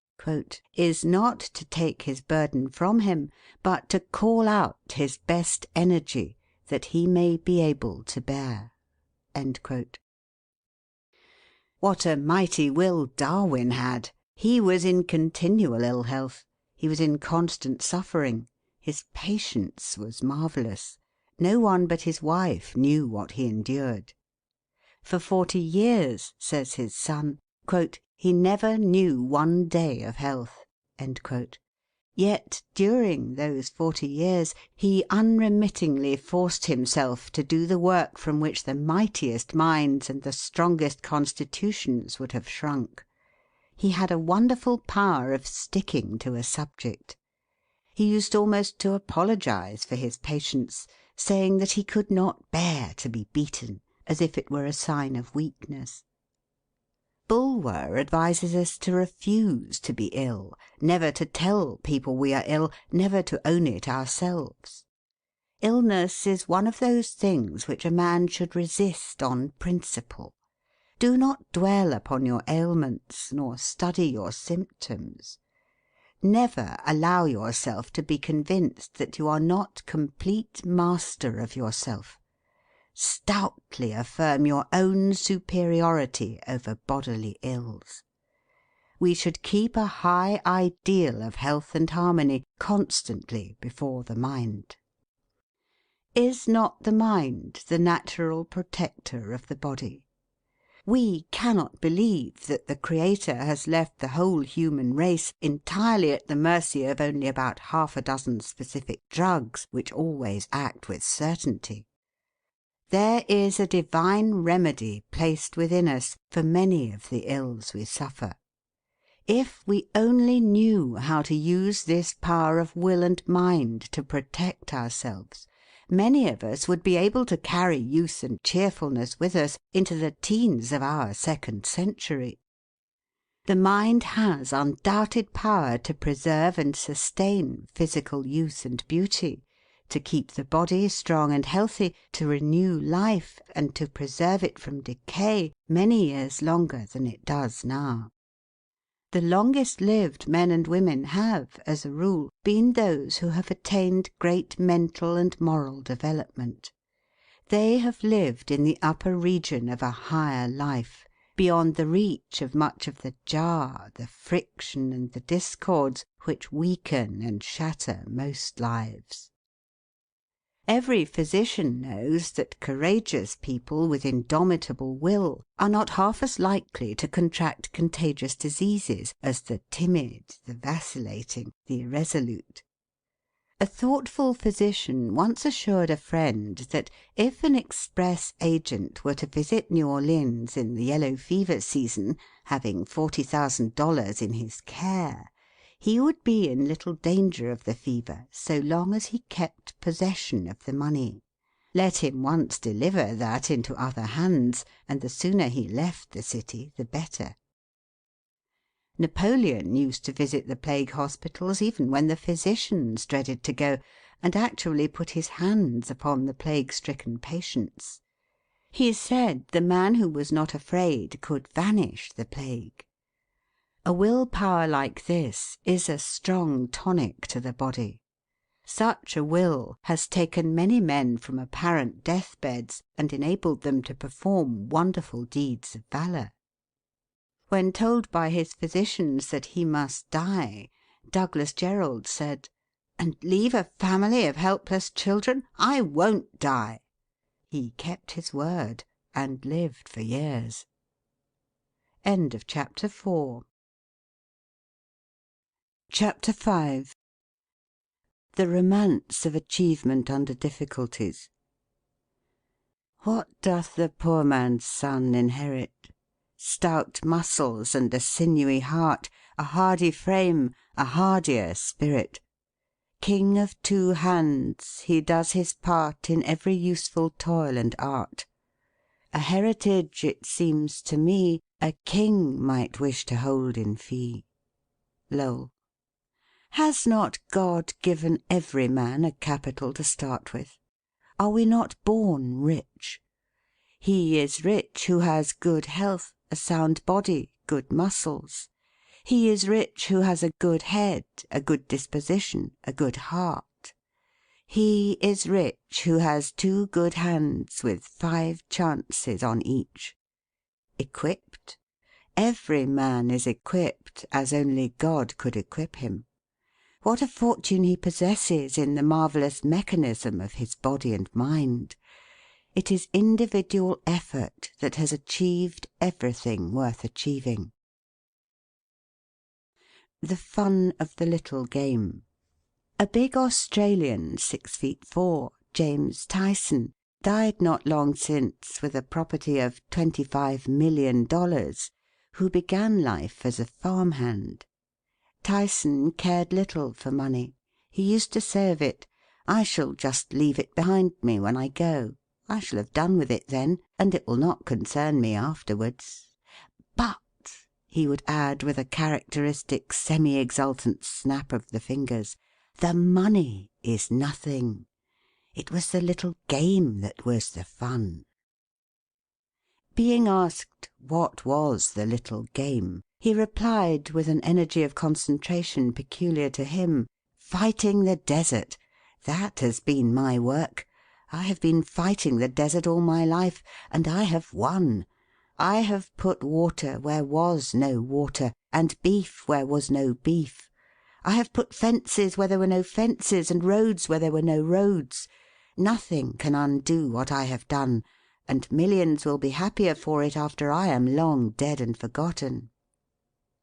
"is not to take his burden from him, but to call out his best energy that he may be able to bear." What a mighty will Darwin had! He was in continual ill health. He was in constant suffering. His patience was marvellous. No one but his wife knew what he endured. For 40 years, says his son, "he never knew one day of health." Yet during those 40 years he unremittingly forced himself to do the work from which the mightiest minds and the strongest constitutions would have shrunk. He had a wonderful power of sticking to a subject. He used almost to apologize for his patience, saying that he could not bear to be beaten, as if it were a sign of weakness. Bulwer advises us to refuse to be ill, never to tell people we are ill, never to own it ourselves. Illness is one of those things which a man should resist on principle. Do not dwell upon your ailments, nor study your symptoms. Never allow yourself to be convinced that you are not complete master of yourself. Stoutly affirm your own superiority over bodily ills. We should keep a high ideal of health and harmony constantly before the mind. Is not the mind the natural protector of the body? We cannot believe that the Creator has left the whole human race entirely at the mercy of only about half a dozen specific drugs which always act with certainty. There is a divine remedy placed within us for many of the ills we suffer. If we only knew how to use this power of will and mind to protect ourselves, many of us would be able to carry youth and cheerfulness with us into the teens of our second century. The mind has undoubted power to preserve and sustain physical youth and beauty, to keep the body strong and healthy, to renew life, and to preserve it from decay many years longer than it does now. The longest lived men and women have, as a rule, been those who have attained great mental and moral development. They have lived in the upper region of a higher life, beyond the reach of much of the jar, the friction, and the discords which weaken and shatter most lives. Every physician knows that courageous people with indomitable will are not half as likely to contract contagious diseases as the timid, the vacillating, the irresolute. A thoughtful physician once assured a friend that if an express agent were to visit New Orleans in the yellow fever season, having $40,000 in his care, he would be in little danger of the fever so long as he kept possession of the money. Let him once deliver that into other hands, and the sooner he left the city the better. Napoleon used to visit the plague hospitals even when the physicians dreaded to go, and actually put his hands upon the plague-stricken patients. He said the man who was not afraid could vanish the plague. A will power like this is a strong tonic to the body. Such a will has taken many men from apparent deathbeds and enabled them to perform wonderful deeds of valour. When told by his physicians that he must die, Douglas Jerrold said, "And leave a family of helpless children? I won't die." He kept his word, and lived for years. End of chapter 4. Chapter 5. The Romance of Achievement under Difficulties. What doth the poor man's son inherit? Stout muscles and a sinewy heart, a hardy frame, a hardier spirit. King of two hands, he does his part in every useful toil and art. A heritage, it seems to me, a king might wish to hold in fee. Lowell. Has not God given every man a capital to start with? Are we not born rich? He is rich who has good health, a sound body, good muscles. He is rich who has a good head, a good disposition, a good heart. He is rich who has 2 good hands with 5 chances on each. Equipped? Every man is equipped as only God could equip him. What a fortune he possesses in the marvellous mechanism of his body and mind! It is individual effort that has achieved everything worth achieving. The fun of the little game. A big Australian, 6 feet 4, James Tyson, died not long since with a property of $25 millions, who began life as a farmhand. Tyson cared little for money. He used to say of it, "I shall just leave it behind me when I go. I shall have done with it then, and it will not concern me afterwards. But," he would add with a characteristic semi-exultant snap of the fingers, "the money is nothing. It was the little game that was the fun." Being asked what was the little game, he replied with an energy of concentration peculiar to him, "Fighting the desert. That has been my work. I have been fighting the desert all my life, and I have won. I have put water where was no water, and beef where was no beef. I have put fences where there were no fences, and roads where there were no roads. Nothing can undo what I have done, and millions will be happier for it after I am long dead and forgotten."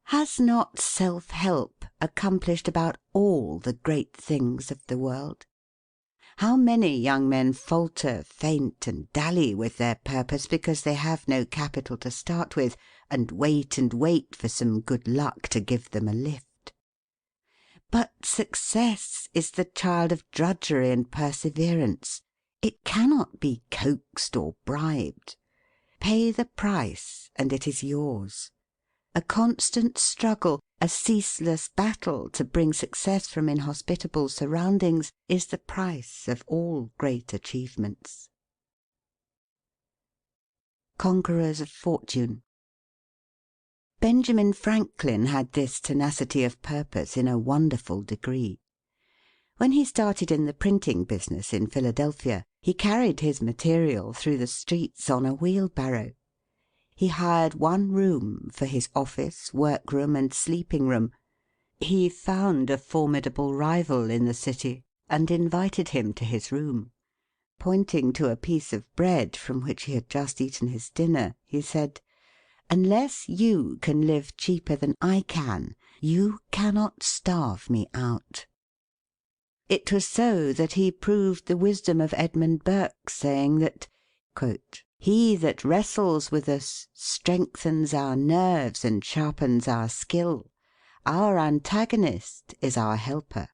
Has not self-help accomplished about all the great things of the world? How many young men falter, faint, and dally with their purpose because they have no capital to start with, and wait for some good luck to give them a lift? But success is the child of drudgery and perseverance. It cannot be coaxed or bribed. Pay the price, and it is yours. A constant struggle, a ceaseless battle to bring success from inhospitable surroundings, is the price of all great achievements. Conquerors of fortune. Benjamin Franklin had this tenacity of purpose in a wonderful degree. When he started in the printing business in Philadelphia, he carried his material through the streets on a wheelbarrow. He hired one room for his office, workroom, and sleeping room. He found a formidable rival in the city, and invited him to his room. Pointing to a piece of bread from which he had just eaten his dinner, he said, "Unless you can live cheaper than I can, you cannot starve me out." It was so that he proved the wisdom of Edmund Burke's saying that, "He that wrestles with us strengthens our nerves and sharpens our skill. Our antagonist is our helper."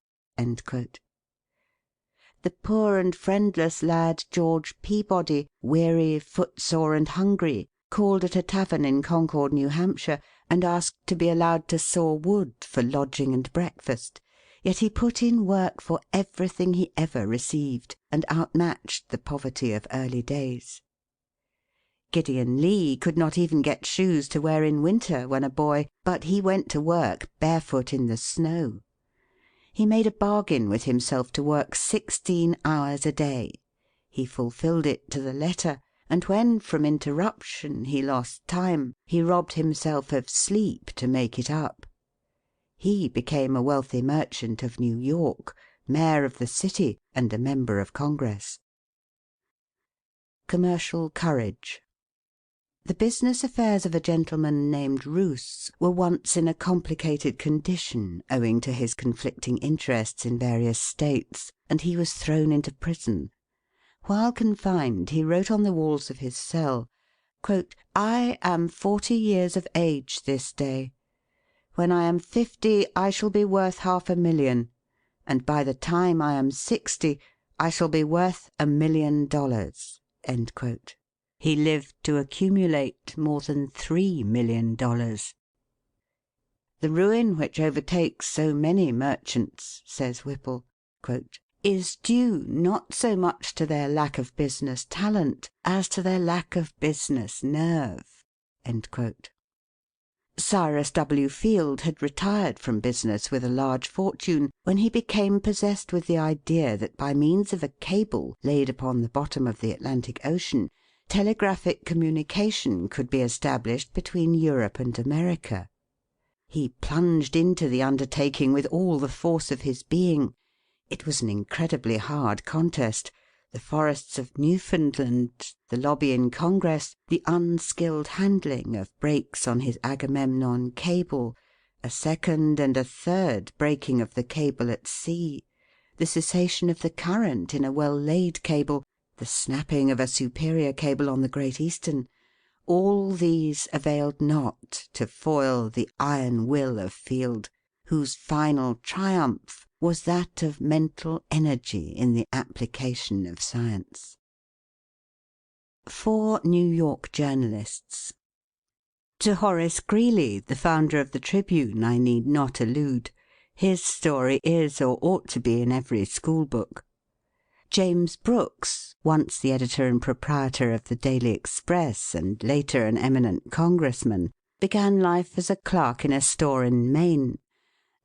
The poor and friendless lad George Peabody, weary, footsore, and hungry, called at a tavern in Concord, New Hampshire, and asked to be allowed to saw wood for lodging and breakfast, yet he put in work for everything he ever received, and outmatched the poverty of early days. Gideon Lee could not even get shoes to wear in winter when a boy, but he went to work barefoot in the snow. He made a bargain with himself to work 16 hours a day. He fulfilled it to the letter, and when from interruption he lost time, he robbed himself of sleep to make it up. He became a wealthy merchant of New York, mayor of the city, and a member of Congress. Commercial courage. The business affairs of a gentleman named Roos were once in a complicated condition owing to his conflicting interests in various states, and he was thrown into prison. While confined, he wrote on the walls of his cell, "I am 40 years of age this day. When I am 50 I shall be worth $500,000, and by the time I am 60 I shall be worth $1,000,000." He lived to accumulate more than $3,000,000. "The ruin which overtakes so many merchants," says Whipple, "is due not so much to their lack of business talent as to their lack of business nerve." Cyrus W. Field had retired from business with a large fortune when he became possessed with the idea that by means of a cable laid upon the bottom of the Atlantic Ocean, telegraphic communication could be established between Europe and America. He plunged into the undertaking with all the force of his being. It was an incredibly hard contest. The forests of Newfoundland, the lobby in Congress, the unskilled handling of breaks on his Agamemnon cable, a second and a third breaking of the cable at sea, the cessation of the current in a well-laid cable, the snapping of a superior cable on the Great Eastern, all these availed not to foil the iron will of Field, whose final triumph was that of mental energy in the application of science. 4 New York journalists. To Horace Greeley, the founder of the Tribune, I need not allude. His story is or ought to be in every school book. James Brooks, once the editor and proprietor of the Daily Express and later an eminent congressman, began life as a clerk in a store in Maine,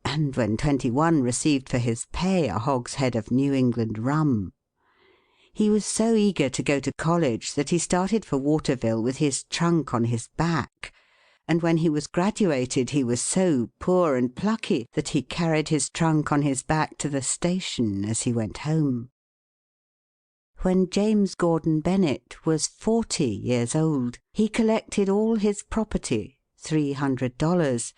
and when 21 received for his pay a hogshead of New England rum. He was so eager to go to college that he started for Waterville with his trunk on his back, and when he was graduated he was so poor and plucky that he carried his trunk on his back to the station as he went home. When James Gordon Bennett was 40 years old, he collected all his property, $300,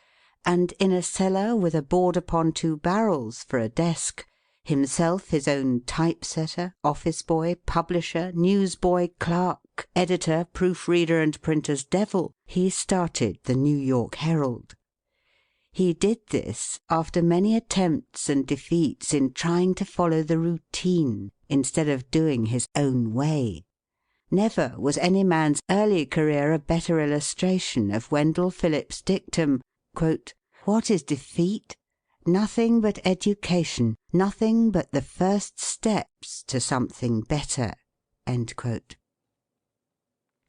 and in a cellar with a board upon 2 barrels for a desk, himself his own typesetter, office boy, publisher, newsboy, clerk, editor, proofreader, and printer's devil, he started the New York Herald. He did this after many attempts and defeats in trying to follow the routine instead of doing his own way. Never was any man's early career a better illustration of Wendell Phillips' dictum, "What is defeat? Nothing but education, nothing but the first steps to something better."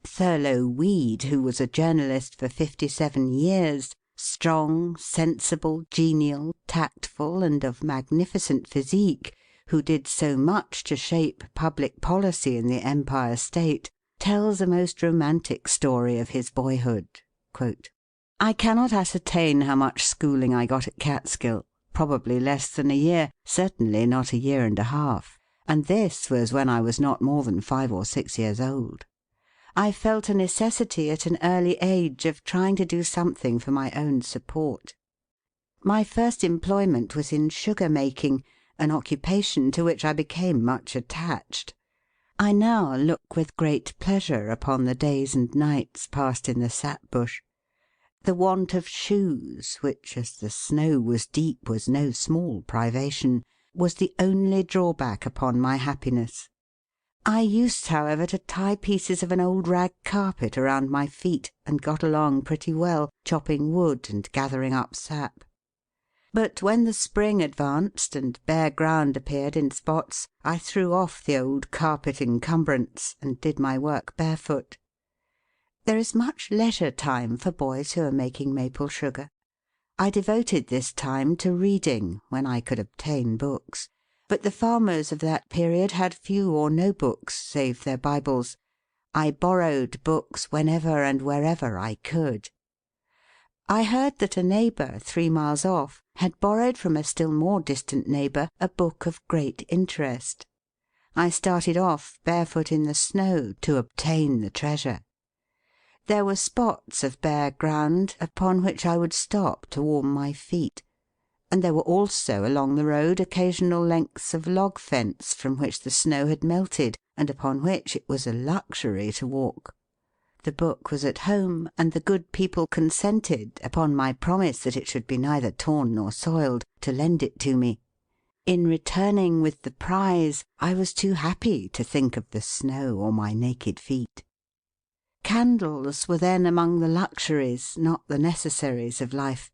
Thurlow Weed, who was a journalist for 57 years, strong, sensible, genial, tactful, and of magnificent physique, who did so much to shape public policy in the Empire State, tells a most romantic story of his boyhood. "I cannot ascertain how much schooling I got at Catskill, probably less than a year, certainly not a year and a half. and this was when I was not more than 5 or 6 years old. I felt a necessity at an early age of trying to do something for my own support. My first employment was in sugar making, an occupation to which I became much attached. I now look with great pleasure upon the days and nights passed in the sap bush. The want of shoes, which, as the snow was deep, was no small privation, was the only drawback upon my happiness. I used, however, to tie pieces of an old rag carpet around my feet, and got along pretty well, chopping wood and gathering up sap. But when the spring advanced and bare ground appeared in spots, I threw off the old carpet encumbrance and did my work barefoot. There is much leisure time for boys who are making maple sugar. I devoted this time to reading, when I could obtain books, but the farmers of that period had few or no books save their Bibles. I borrowed books whenever and wherever I could. I heard that a neighbour 3 miles off had borrowed from a still more distant neighbour a book of great interest. I started off barefoot in the snow to obtain the treasure. There were spots of bare ground upon which I would stop to warm my feet, and there were also along the road occasional lengths of log fence from which the snow had melted, and upon which it was a luxury to walk. The book was at home, and the good people consented, upon my promise that it should be neither torn nor soiled, to lend it to me. In returning with the prize, I was too happy to think of the snow or my naked feet. Candles were then among the luxuries, not the necessaries of life.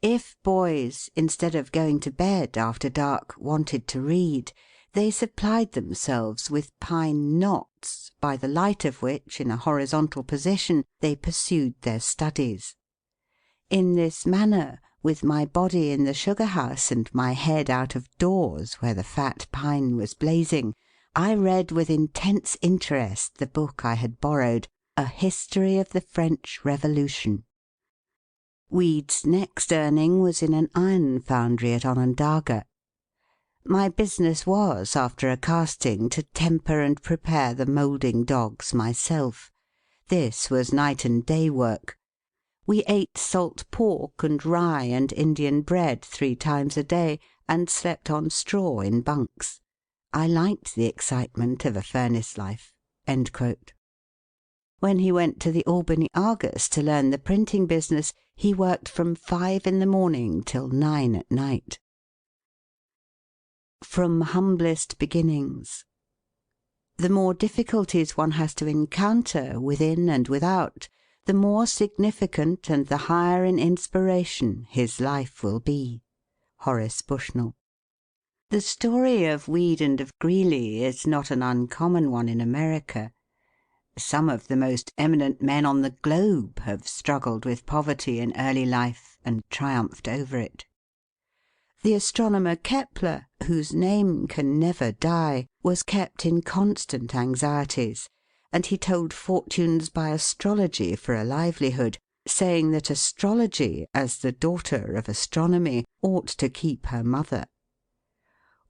If boys, instead of going to bed after dark, wanted to read, they supplied themselves with pine knots, by the light of which, in a horizontal position, they pursued their studies. In this manner, with my body in the sugar house and my head out of doors where the fat pine was blazing, I read with intense interest the book I had borrowed, A History of the French Revolution. Weed's next earning was in an iron foundry at Onondaga. My business was, after a casting, to temper and prepare the moulding dogs myself. This was night and day work. We ate salt pork and rye and Indian bread 3 times a day, and slept on straw in bunks. I liked the excitement of a furnace life." End quote. When he went to the Albany Argus to learn the printing business, he worked from 5 in the morning till 9 at night. From humblest beginnings. The more difficulties one has to encounter, within and without, the more significant and the higher in inspiration his life will be. Horace Bushnell. The story of Weed and of Greeley is not an uncommon one in America. Some of the most eminent men on the globe have struggled with poverty in early life and triumphed over it. The astronomer Kepler, whose name can never die, was kept in constant anxieties, and he told fortunes by astrology for a livelihood, saying that astrology, as the daughter of astronomy, ought to keep her mother.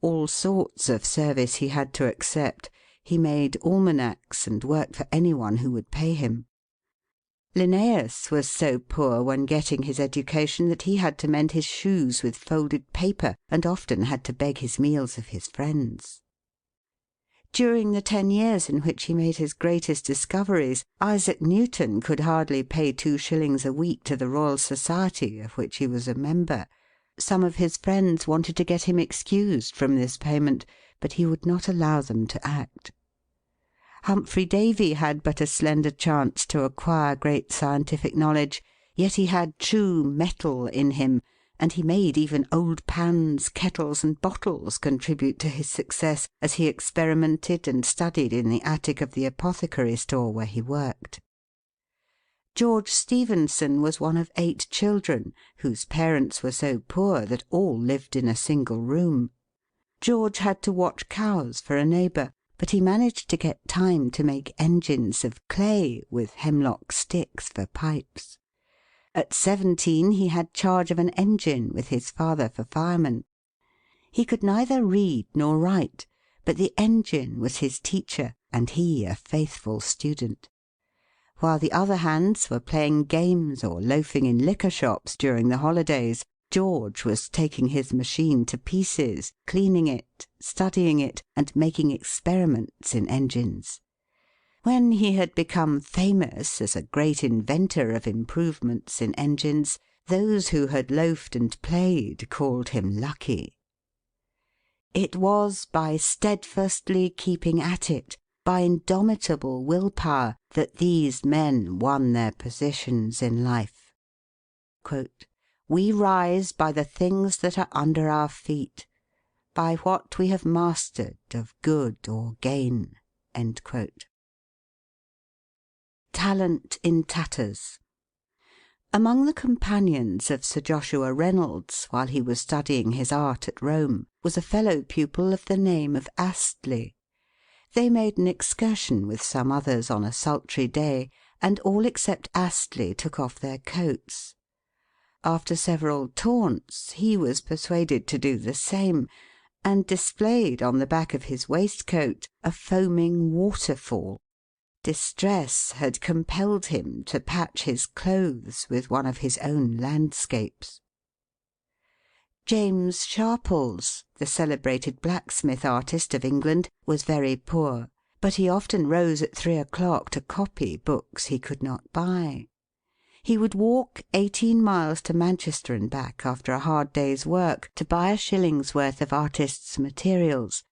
All sorts of service he had to accept. He made almanacs and worked for anyone who would pay him. Linnaeus was so poor when getting his education that he had to mend his shoes with folded paper, and often had to beg his meals of his friends. During the 10 years in which he made his greatest discoveries, Isaac Newton could hardly pay 2 shillings a week to the Royal Society, of which he was a member. Some of his friends wanted to get him excused from this payment, but he would not allow them to act. Humphrey Davy had but a slender chance to acquire great scientific knowledge, yet he had true metal in him, and he made even old pans, kettles, and bottles contribute to his success, as he experimented and studied in the attic of the apothecary store where he worked. George Stephenson was one of 8 children, whose parents were so poor that all lived in a single room. George had to watch cows for a neighbour, but he managed to get time to make engines of clay with hemlock sticks for pipes. At 17 he had charge of an engine with his father for fireman. He could neither read nor write, but the engine was his teacher, and he a faithful student. While the other hands were playing games or loafing in liquor shops during the holidays, George was taking his machine to pieces, cleaning it, studying it, and making experiments in engines. When he had become famous as a great inventor of improvements in engines, those who had loafed and played called him lucky. It was by steadfastly keeping at it, by indomitable willpower, that these men won their positions in life. "We rise by the things that are under our feet, by what we have mastered of good or gain." Talent in tatters. Among the companions of Sir Joshua Reynolds, while he was studying his art at Rome, was a fellow pupil of the name of Astley. They made an excursion with some others on a sultry day, and all except Astley took off their coats. After several taunts, he was persuaded to do the same, and displayed on the back of his waistcoat a foaming waterfall. Distress had compelled him to patch his clothes with one of his own landscapes. James Sharples, the celebrated blacksmith artist of England, was very poor, but he often rose at 3 o'clock to copy books he could not buy. He would walk 18 miles to Manchester and back after a hard day's work to buy a shilling's worth of artist's materials.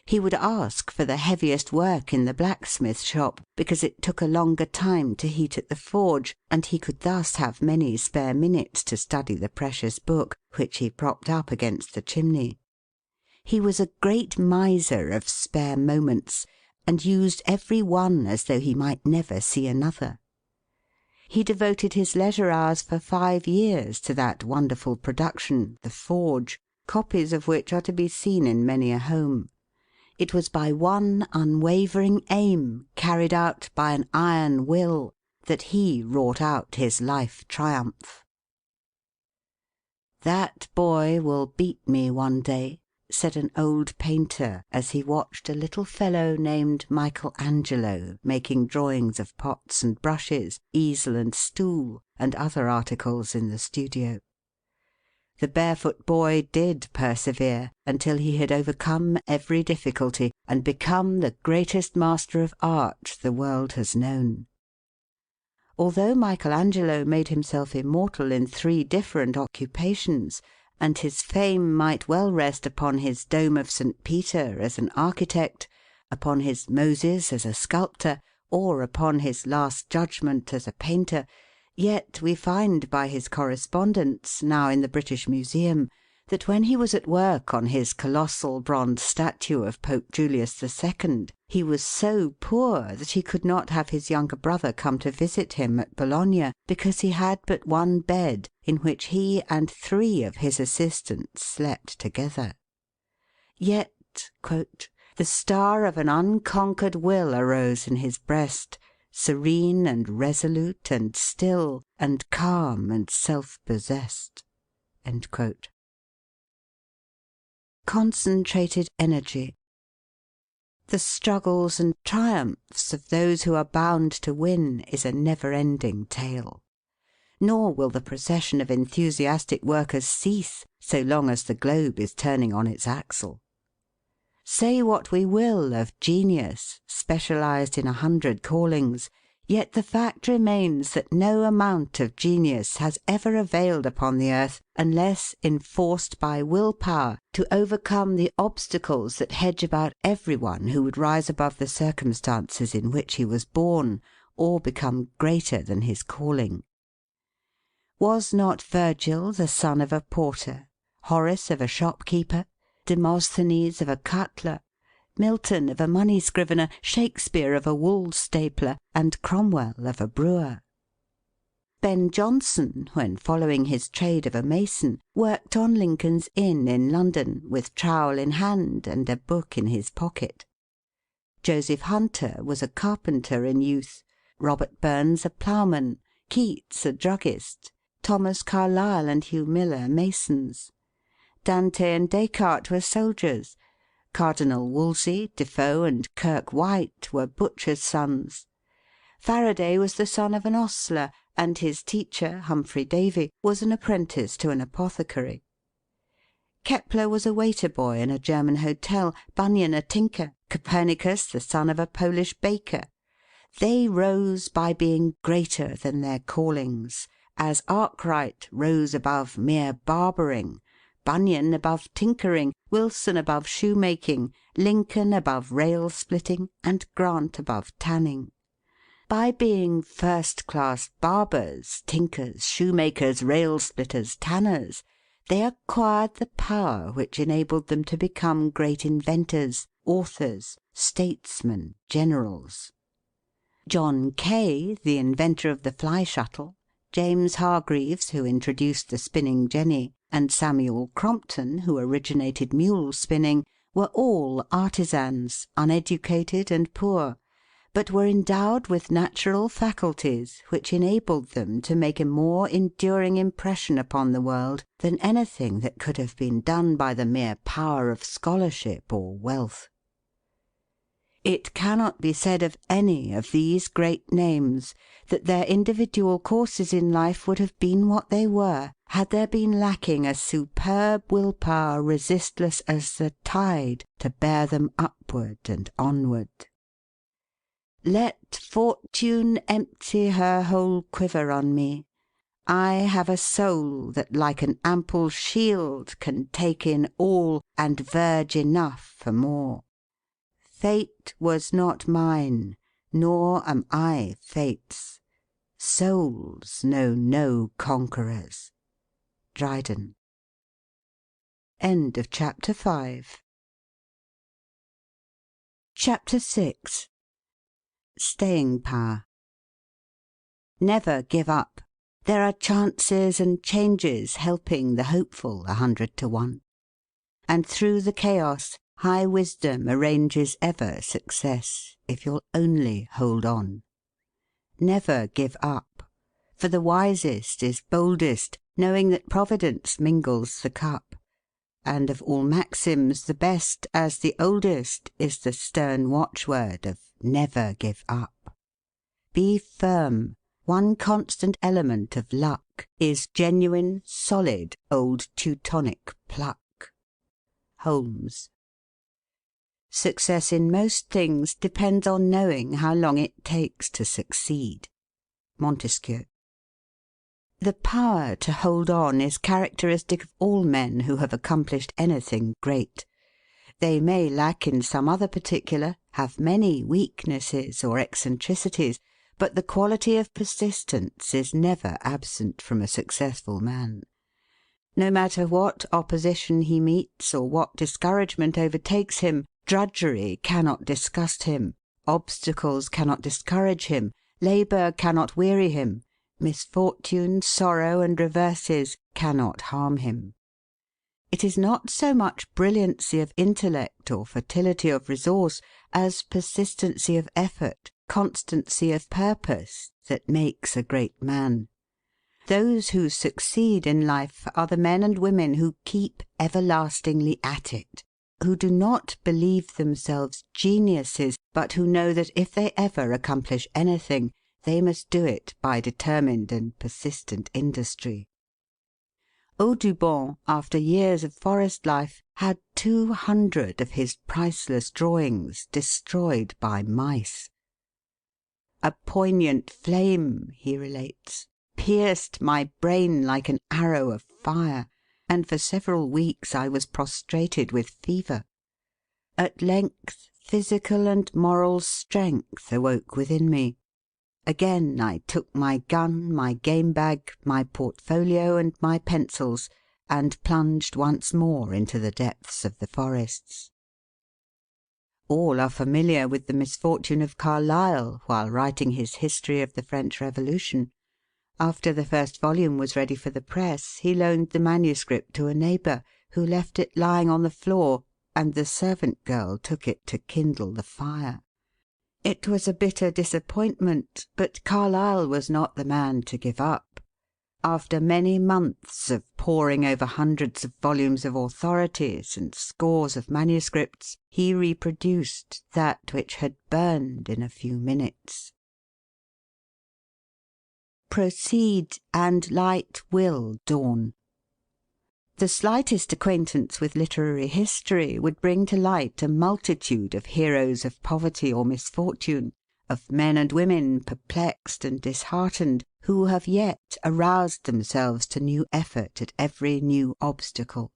He would ask for the heaviest work in the blacksmith shop, because it took a longer time to heat at the forge, and he could thus have many spare minutes to study the precious book, which he propped up against the chimney. He was a great miser of spare moments, and used every one as though he might never see another. He devoted his leisure hours for 5 years to that wonderful production, the forge, copies of which are to be seen in many a home. It was by one unwavering aim, carried out by an iron will, that he wrought out his life triumph. "That boy will beat me one day," said an old painter as he watched a little fellow named Michelangelo making drawings of pots and brushes, easel and stool, and other articles in the studio. The barefoot boy did persevere until he had overcome every difficulty, and become the greatest master of art the world has known. Although Michelangelo made himself immortal in 3 different occupations, and his fame might well rest upon his Dome of St. Peter as an architect, upon his Moses as a sculptor, or upon his Last Judgment as a painter, yet we find by his correspondence, now in the British Museum, that when he was at work on his colossal bronze statue of Pope Julius II, he was so poor that he could not have his younger brother come to visit him at Bologna, because he had but one bed in which he and 3 of his assistants slept together. Yet, "the star of an unconquered will arose in his breast, serene and resolute and still, and calm and self-possessed." Concentrated energy. The struggles and triumphs of those who are bound to win is a never-ending tale. Nor will the procession of enthusiastic workers cease so long as the globe is turning on its axle. Say what we will of genius, specialized in 100 callings, yet the fact remains that no amount of genius has ever availed upon the earth unless enforced by will-power to overcome the obstacles that hedge about everyone who would rise above the circumstances in which he was born, or become greater than his calling. Was not Virgil the son of a porter, Horace of a shopkeeper, Demosthenes of a cutler, Milton of a money scrivener, Shakespeare of a wool stapler, and Cromwell of a brewer? Ben Jonson, when following his trade of a mason, worked on Lincoln's Inn in London, with trowel in hand and a book in his pocket. Joseph Hunter was a carpenter in youth, Robert Burns a ploughman, Keats a druggist, Thomas Carlyle and Hugh Miller masons. Dante and Descartes were soldiers, Cardinal Wolsey, Defoe, and Kirke White were butchers' sons. Faraday was the son of an ostler, and his teacher, Humphrey Davy, was an apprentice to an apothecary. Kepler was a waiter boy in a German hotel, Bunyan a tinker, Copernicus the son of a Polish baker. They rose by being greater than their callings, as Arkwright rose above mere barbering, Bunyan above tinkering, Wilson above shoemaking, Lincoln above rail splitting, and Grant above tanning. By being first-class barbers, tinkers, shoemakers, rail splitters, tanners, they acquired the power which enabled them to become great inventors, authors, statesmen, generals. John Kay, the inventor of the fly shuttle, James Hargreaves, who introduced the spinning jenny, and Samuel Crompton, who originated mule spinning, were all artisans, uneducated and poor, but were endowed with natural faculties which enabled them to make a more enduring impression upon the world than anything that could have been done by the mere power of scholarship or wealth. It cannot be said of any of these great names that their individual courses in life would have been what they were, had there been lacking a superb will-power resistless as the tide to bear them upward and onward. Let Fortune empty her whole quiver on me, I have a soul that like an ample shield can take in all, and verge enough for more. Fate was not mine, nor am I Fate's. Souls know no conquerors. Dryden. End of chapter 5. Chapter 6. Staying power. Never give up. There are chances and changes helping the hopeful 100 to 1. And through the chaos, high wisdom arranges ever success, if you'll only hold on. Never give up, for the wisest is boldest, knowing that Providence mingles the cup. And of all maxims the best, as the oldest, is the stern watchword of never give up. Be firm. One constant element of luck is genuine, solid, old Teutonic pluck. Holmes. Success in most things depends on knowing how long it takes to succeed. Montesquieu. The power to hold on is characteristic of all men who have accomplished anything great. They may lack in some other particular, have many weaknesses or eccentricities, but the quality of persistence is never absent from a successful man. No matter what opposition he meets or what discouragement overtakes him, drudgery cannot disgust him, obstacles cannot discourage him, labour cannot weary him, misfortune, sorrow, and reverses cannot harm him. It is not so much brilliancy of intellect or fertility of resource as persistency of effort, constancy of purpose, that makes a great man. Those who succeed in life are the men and women who keep everlastingly at it, who do not believe themselves geniuses, but who know that if they ever accomplish anything, they must do it by determined and persistent industry. Audubon, after years of forest life, had 200 of his priceless drawings destroyed by mice. A poignant flame, he relates, pierced my brain like an arrow of fire, and for several weeks I was prostrated with fever. At length physical and moral strength awoke within me. Again I took my gun, my game bag, my portfolio, and my pencils, and plunged once more into the depths of the forests. All are familiar with the misfortune of Carlyle while writing his History of the French Revolution. After the first volume was ready for the press, he loaned the manuscript to a neighbour, who left it lying on the floor, and the servant girl took it to kindle the fire. It was a bitter disappointment, but Carlyle was not the man to give up. After many months of poring over hundreds of volumes of authorities and scores of manuscripts, he reproduced that which had burned in a few minutes. Proceed, and light will dawn. The slightest acquaintance with literary history would bring to light a multitude of heroes of poverty or misfortune, of men and women perplexed and disheartened, who have yet aroused themselves to new effort at every new obstacle.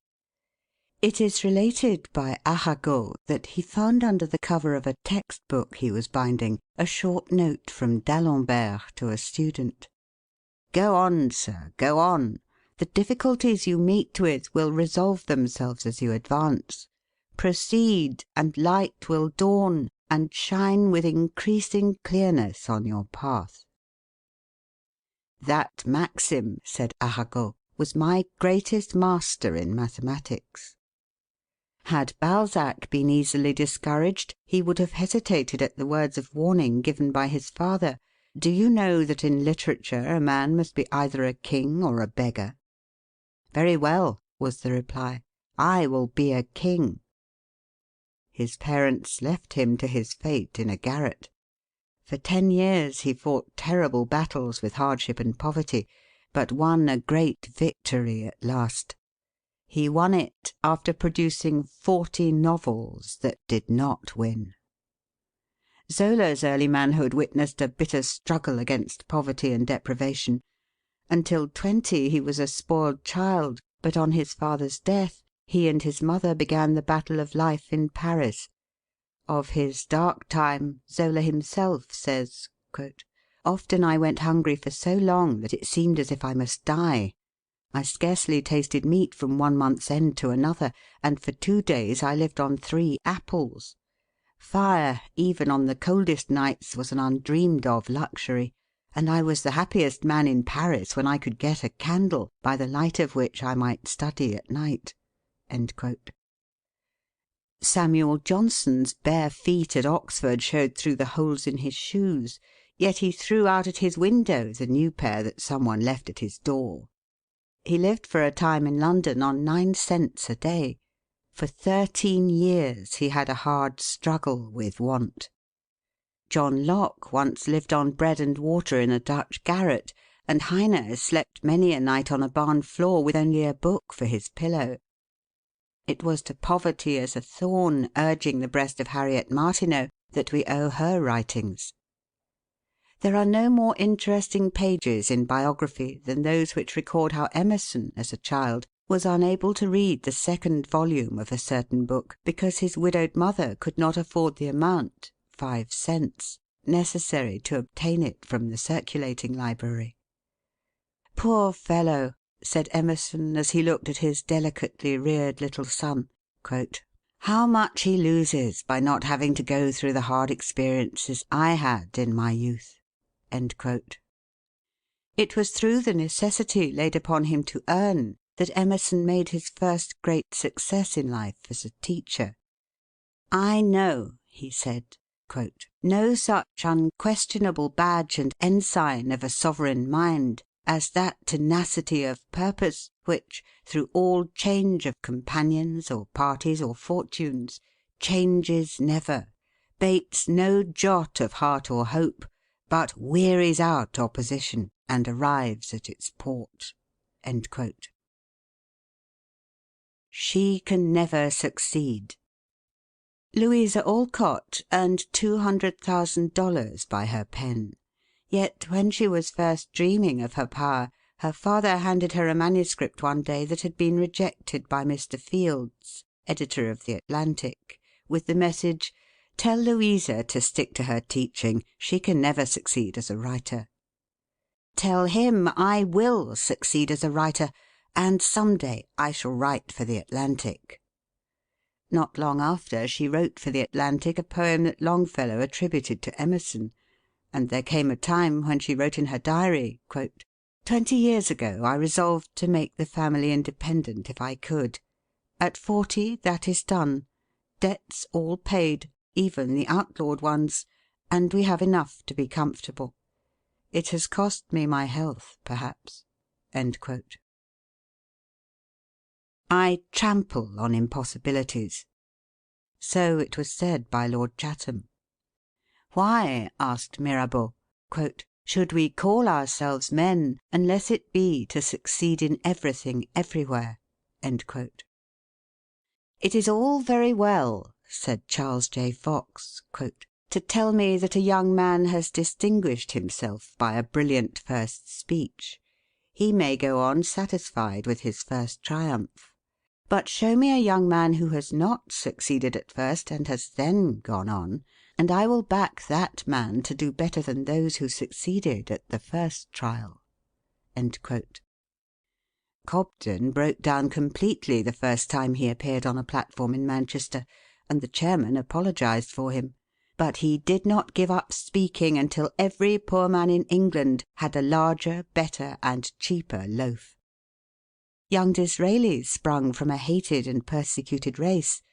It is related by Arago that he found under the cover of a text book he was binding a short note from d'Alembert to a student. "Go on, sir, go on. The difficulties you meet with will resolve themselves as you advance. Proceed, and light will dawn and shine with increasing clearness on your path." That maxim, said Arago, was my greatest master in mathematics. Had Balzac been easily discouraged, he would have hesitated at the words of warning given by his father. "Do you know that in literature a man must be either a king or a beggar?" "Very well," was the reply, "I will be a king." His parents left him to his fate in a garret. For 10 years he fought terrible battles with hardship and poverty, but won a great victory at last. He won it after producing 40 novels that did not win. Zola's early manhood witnessed a bitter struggle against poverty and deprivation. Until 20 he was a spoiled child, but on his father's death he and his mother began the battle of life in Paris. Of his dark time, Zola himself says, "Often I went hungry for so long that it seemed as if I must die. I scarcely tasted meat from 1 month's end to another, and for 2 days I lived on 3 apples. Fire, even on the coldest nights, was an undreamed of luxury, and I was the happiest man in Paris when I could get a candle, by the light of which I might study at night." Samuel Johnson's bare feet at Oxford showed through the holes in his shoes, yet he threw out at his window the new pair that some one left at his door. He lived for a time in London on 9 cents a day. For 13 years he had a hard struggle with want. John Locke once lived on bread and water in a Dutch garret, and Heine slept many a night on a barn floor with only a book for his pillow. It was to poverty as a thorn urging the breast of Harriet Martineau that we owe her writings. There are no more interesting pages in biography than those which record how Emerson, as a child, was unable to read the 2nd volume of a certain book because his widowed mother could not afford the amount, 5 cents, necessary to obtain it from the circulating library. "Poor fellow," said Emerson as he looked at his delicately reared little son, "how much he loses by not having to go through the hard experiences I had in my youth." It was through the necessity laid upon him to earn that Emerson made his first great success in life as a teacher. "I know," he said, "no such unquestionable badge and ensign of a sovereign mind as that tenacity of purpose which, through all change of companions or parties or fortunes, changes never, bates no jot of heart or hope, but wearies out opposition and arrives at its port." She can never succeed. Louisa Alcott earned $200,000 by her pen. Yet when she was first dreaming of her power, her father handed her a manuscript one day that had been rejected by Mr. Fields, editor of the Atlantic, with the message, "Tell Louisa to stick to her teaching. She can never succeed as a writer." "Tell him I will succeed as a writer, and some day I shall write for the Atlantic." Not long after, she wrote for the Atlantic a poem that Longfellow attributed to Emerson, and there came a time when she wrote in her diary, "20 years ago I resolved to make the family independent if I could. At 40 that is done. Debts all paid, even the outlawed ones, and we have enough to be comfortable. It has cost me my health, perhaps." I trample on impossibilities. So it was said by Lord Chatham. Why, asked Mirabeau, should we call ourselves men unless it be to succeed in everything everywhere? It is all very well, said Charles J. Fox, to tell me that a young man has distinguished himself by a brilliant first speech. He may go on satisfied with his first triumph. But show me a young man who has not succeeded at first and has then gone on, and I will back that man to do better than those who succeeded at the first trial." Cobden broke down completely the first time he appeared on a platform in Manchester, and the chairman apologised for him. But he did not give up speaking until every poor man in England had a larger, better, and cheaper loaf. Young Disraeli sprung from a hated and persecuted race,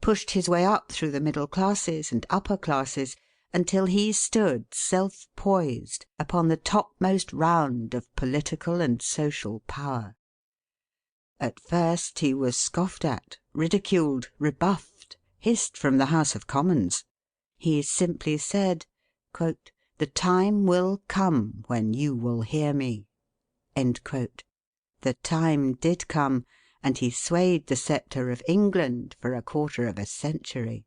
pushed his way up through the middle classes and upper classes until he stood self-poised upon the topmost round of political and social power. At first he was scoffed at, ridiculed, rebuffed, hissed from the House of Commons. He simply said, "The time will come when you will hear me." The time did come, and he swayed the sceptre of England for a quarter of a century.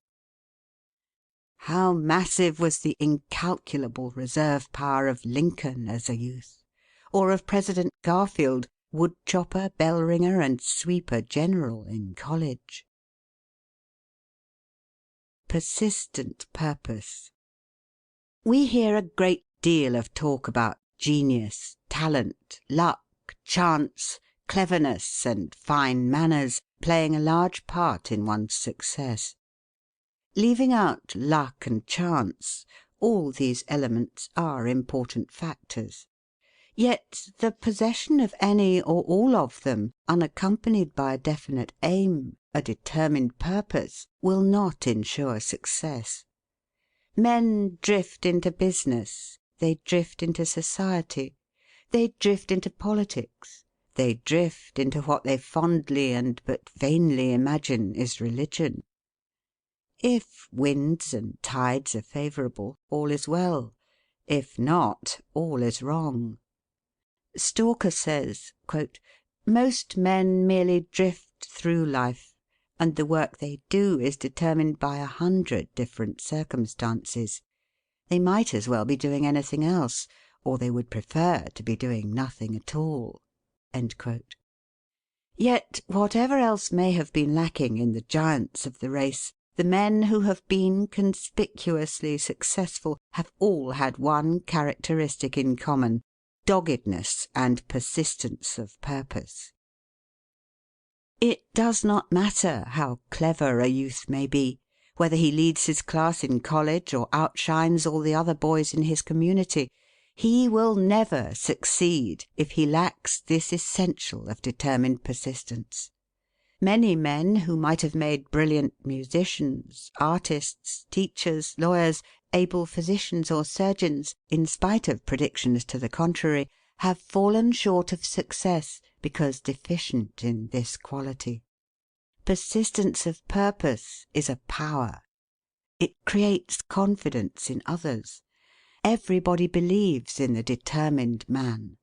How massive was the incalculable reserve power of Lincoln as a youth, or of President Garfield, woodchopper, bell ringer, and sweeper general in college! Persistent purpose. We hear a great deal of talk about genius, talent, luck, chance, cleverness, and fine manners playing a large part in one's success. Leaving out luck and chance, all these elements are important factors. Yet the possession of any or all of them, unaccompanied by a definite aim, a determined purpose, will not ensure success. Men drift into business, they drift into society, they drift into politics, they drift into what they fondly and but vainly imagine is religion. If winds and tides are favourable, all is well. If not, all is wrong. Stalker says, "Most men merely drift through life, and the work they do is determined by 100 different circumstances. They might as well be doing anything else, or they would prefer to be doing nothing at all." Yet, whatever else may have been lacking in the giants of the race, the men who have been conspicuously successful have all had one characteristic in common: doggedness and persistence of purpose. It does not matter how clever a youth may be, whether he leads his class in college or outshines all the other boys in his community, he will never succeed if he lacks this essential of determined persistence. Many men who might have made brilliant musicians, artists, teachers, lawyers, able physicians or surgeons, in spite of predictions to the contrary, have fallen short of success because deficient in this quality. Persistence of purpose is a power. It creates confidence in others. Everybody believes in the determined man.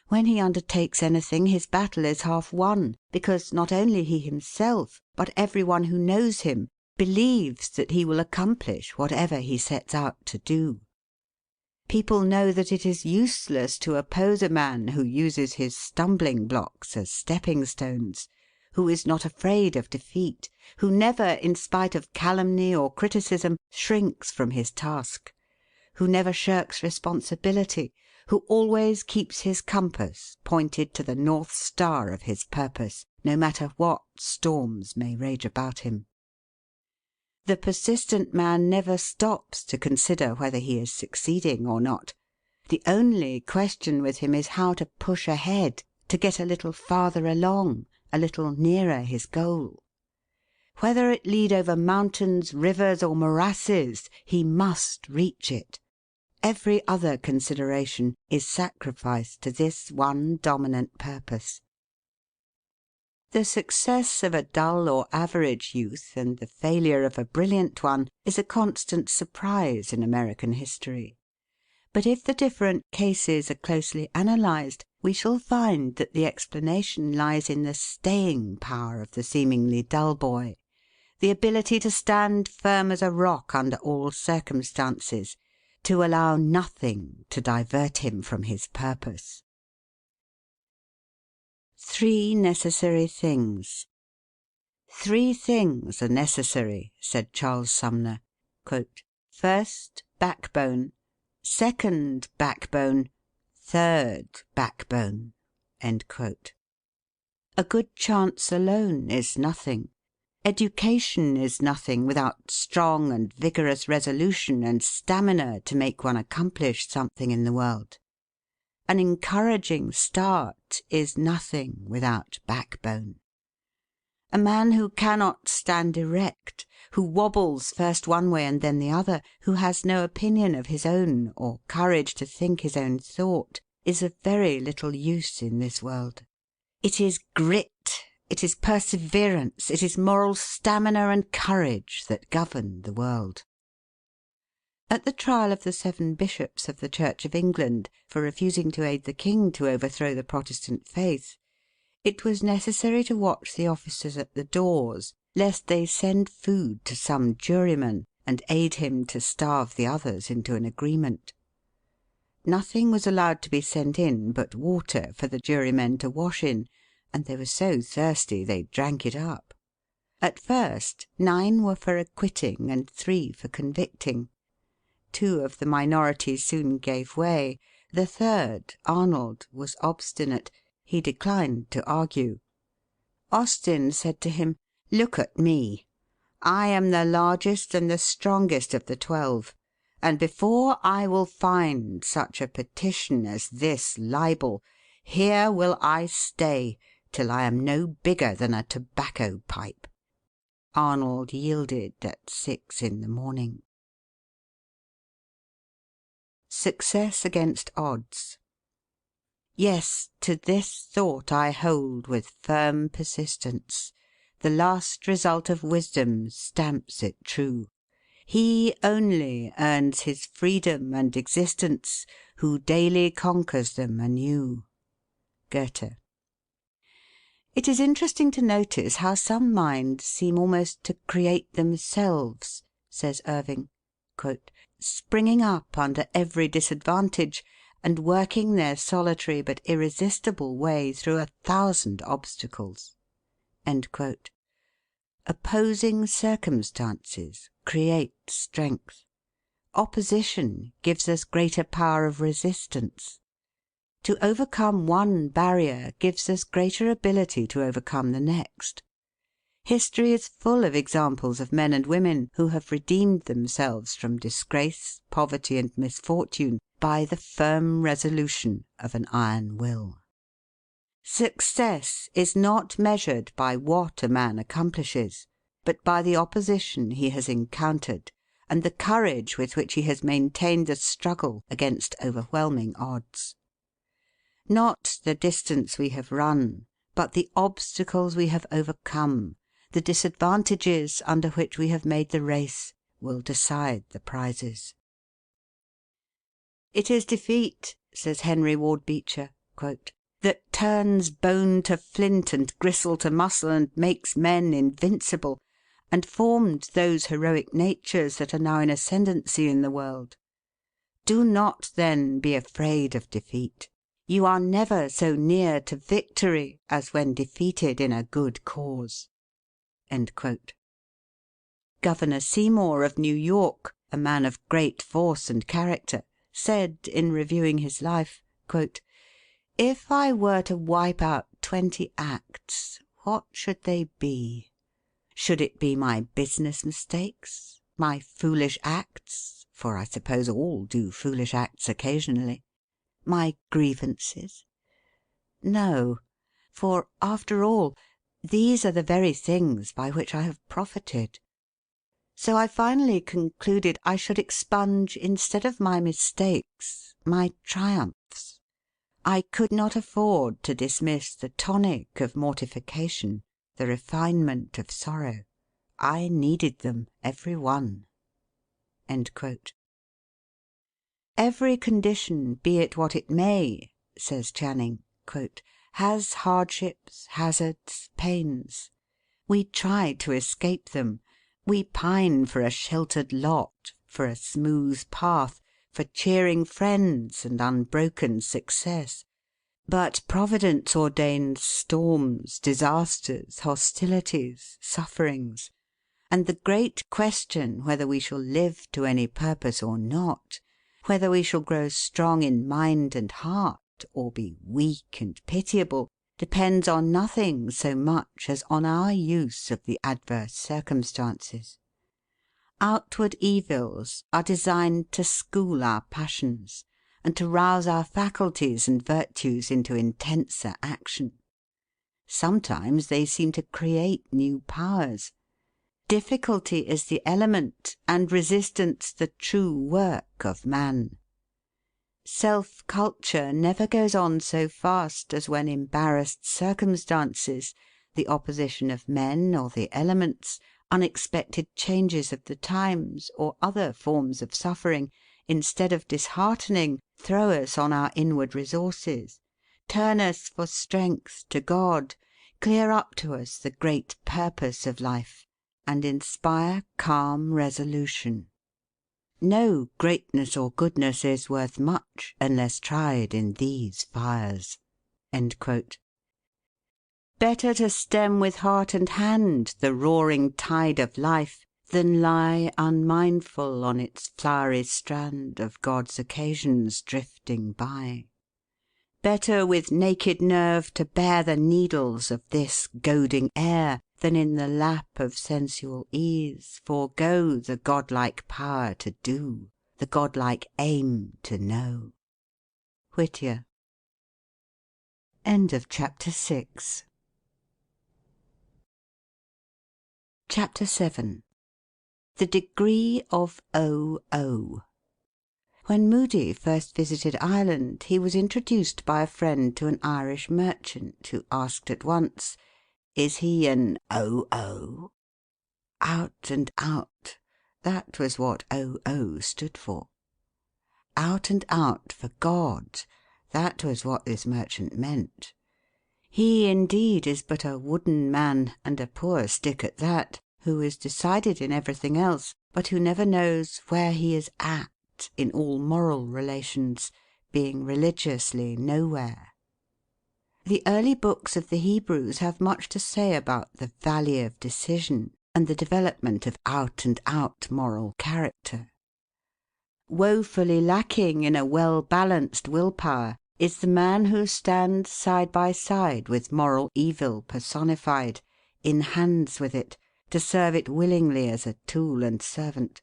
When he undertakes anything, his battle is half won, because not only he himself, but every one who knows him, believes that he will accomplish whatever he sets out to do. People know that it is useless to oppose a man who uses his stumbling blocks as stepping stones, who is not afraid of defeat, who never, in spite of calumny or criticism, shrinks from his task, who never shirks responsibility, who always keeps his compass pointed to the North Star of his purpose, no matter what storms may rage about him. The persistent man never stops to consider whether he is succeeding or not. The only question with him is how to push ahead, to get a little farther along, a little nearer his goal. Whether it lead over mountains, rivers, or morasses, he must reach it. every other consideration is sacrificed to this one dominant purpose. The success of a dull or average youth and the failure of a brilliant one is a constant surprise in American history. But if the different cases are closely analysed, we shall find that the explanation lies in the staying power of the seemingly dull boy, the ability to stand firm as a rock under all circumstances, to allow nothing to divert him from his purpose. 3 necessary things. 3 things are necessary, said Charles Sumner. Quote, "First, backbone. Second, backbone. Third, backbone." End quote. A good chance alone is nothing. Education is nothing without strong and vigorous resolution and stamina to make one accomplish something in the world. An encouraging start is nothing without backbone. A man who cannot stand erect, who wobbles first one way and then the other, who has no opinion of his own or courage to think his own thought, is of very little use in this world. It is grit, it is perseverance, it is moral stamina and courage that govern the world. At the trial of the 7 bishops of the Church of England for refusing to aid the king to overthrow the Protestant faith, it was necessary to watch the officers at the doors, lest they send food to some juryman and aid him to starve the others into an agreement. Nothing was allowed to be sent in but water for the jurymen to wash in, and they were so thirsty they drank it up. At first 9 were for acquitting and 3 for convicting. 2 of the minority soon gave way. The third, Arnold, was obstinate. He declined to argue. Austin said to him, "Look at me. I am the largest and the strongest of the 12, and before I will find such a petition as this libel, here will I stay till I am no bigger than a tobacco pipe." Arnold yielded at 6 in the morning. Success against odds. Yes, to this thought I hold with firm persistence. The last result of wisdom stamps it true. He only earns his freedom and existence who daily conquers them anew. Goethe. It is interesting to notice how some minds seem almost to create themselves, says Irving, quote, "springing up under every disadvantage, and working their solitary but irresistible way through 1,000 obstacles." End quote. Opposing circumstances create strength. Opposition gives us greater power of resistance. To overcome one barrier gives us greater ability to overcome the next. History is full of examples of men and women who have redeemed themselves from disgrace, poverty, and misfortune by the firm resolution of an iron will. Success is not measured by what a man accomplishes, but by the opposition he has encountered and the courage with which he has maintained the struggle against overwhelming odds. Not the distance we have run, but the obstacles we have overcome, the disadvantages under which we have made the race, will decide the prizes. "It is defeat," says Henry Ward Beecher, quote, "that turns bone to flint and gristle to muscle and makes men invincible, and formed those heroic natures that are now in ascendancy in the world. Do not, then, be afraid of defeat. You are never so near to victory as when defeated in a good cause." End quote. Governor Seymour of New York, a man of great force and character, said, in reviewing his life, quote, "If I were to wipe out 20 acts, what should they be? Should it be my business mistakes, my foolish acts, for I suppose all do foolish acts occasionally, my grievances? No, for, after all, these are the very things by which I have profited. So I finally concluded I should expunge, instead of my mistakes, my triumphs. I could not afford to dismiss the tonic of mortification, the refinement of sorrow. I needed them, every one." "Every condition, be it what it may," says Channing, "has hardships, hazards, pains. We try to escape them. We pine for a sheltered lot, for a smooth path, for cheering friends and unbroken success. But Providence ordains storms, disasters, hostilities, sufferings; and the great question whether we shall live to any purpose or not, whether we shall grow strong in mind and heart, or be weak and pitiable, depends on nothing so much as on our use of the adverse circumstances. Outward evils are designed to school our passions, and to rouse our faculties and virtues into intenser action. Sometimes they seem to create new powers. Difficulty is the element, and resistance the true work of man. Self-culture never goes on so fast as when embarrassed circumstances, the opposition of men or the elements, unexpected changes of the times, or other forms of suffering, instead of disheartening, throw us on our inward resources, turn us for strength to God, clear up to us the great purpose of life, and inspire calm resolution. No greatness or goodness is worth much unless tried in these fires." Better to stem with heart and hand the roaring tide of life, than lie unmindful on its flowery strand of God's occasions drifting by. Better with naked nerve to bear the needles of this goading air, than in the lap of sensual ease forego the godlike power to do, the godlike aim to know. Whittier. Chapter 7. The degree of O.O. When Moody first visited Ireland, he was introduced by a friend to an Irish merchant, who asked at once, "Is he an O.O.?" Out and out. That was what O.O. stood for. Out and out for God. That was what this merchant meant. He indeed is but a wooden man, and a poor stick at that, who is decided in everything else, but who never knows where he is at in all moral relations, being religiously nowhere. The early books of the Hebrews have much to say about the Valley of Decision, and the development of out and out moral character. Woefully lacking in a well-balanced will-power is the man who stands side by side with moral evil personified, in hands with it, to serve it willingly as a tool and servant.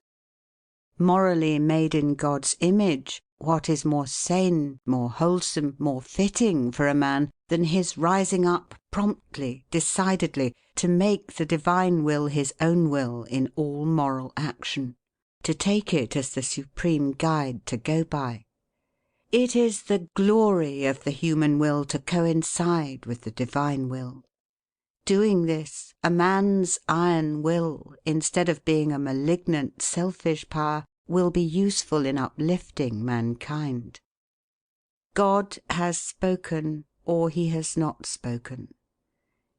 Morally made in God's image, what is more sane, more wholesome, more fitting for a man than his rising up promptly, decidedly, to make the divine will his own will in all moral action, to take it as the supreme guide to go by? It is the glory of the human will to coincide with the divine will. Doing this, a man's iron will, instead of being a malignant, selfish power, will be useful in uplifting mankind. God has spoken, or he has not spoken.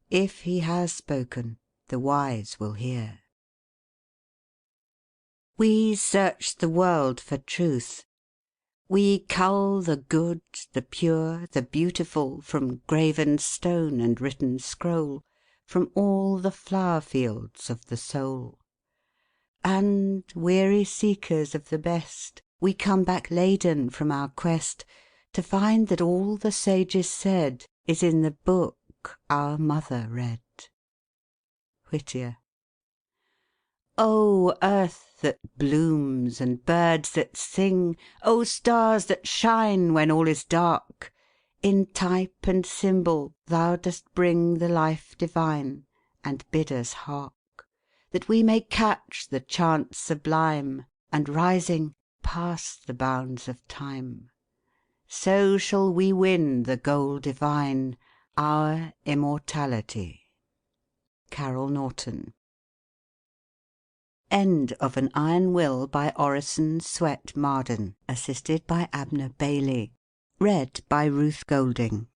If he has spoken, the wise will hear. We search the world for truth. We cull the good, the pure, the beautiful, from graven stone and written scroll, from all the flower fields of the soul. And, weary seekers of the best, we come back laden from our quest, to find that all the sages said is in the book our mother read. Whittier. O earth that blooms and birds that sing, O stars that shine when all is dark, in type and symbol thou dost bring the life divine, and bid us hark. that we may catch the chance sublime, and rising, pass the bounds of time. So shall we win the goal divine, our immortality. Carroll Norton. End of An Iron Will by Orison Swett Marden, assisted by Abner Bailey. Read by Ruth Golding.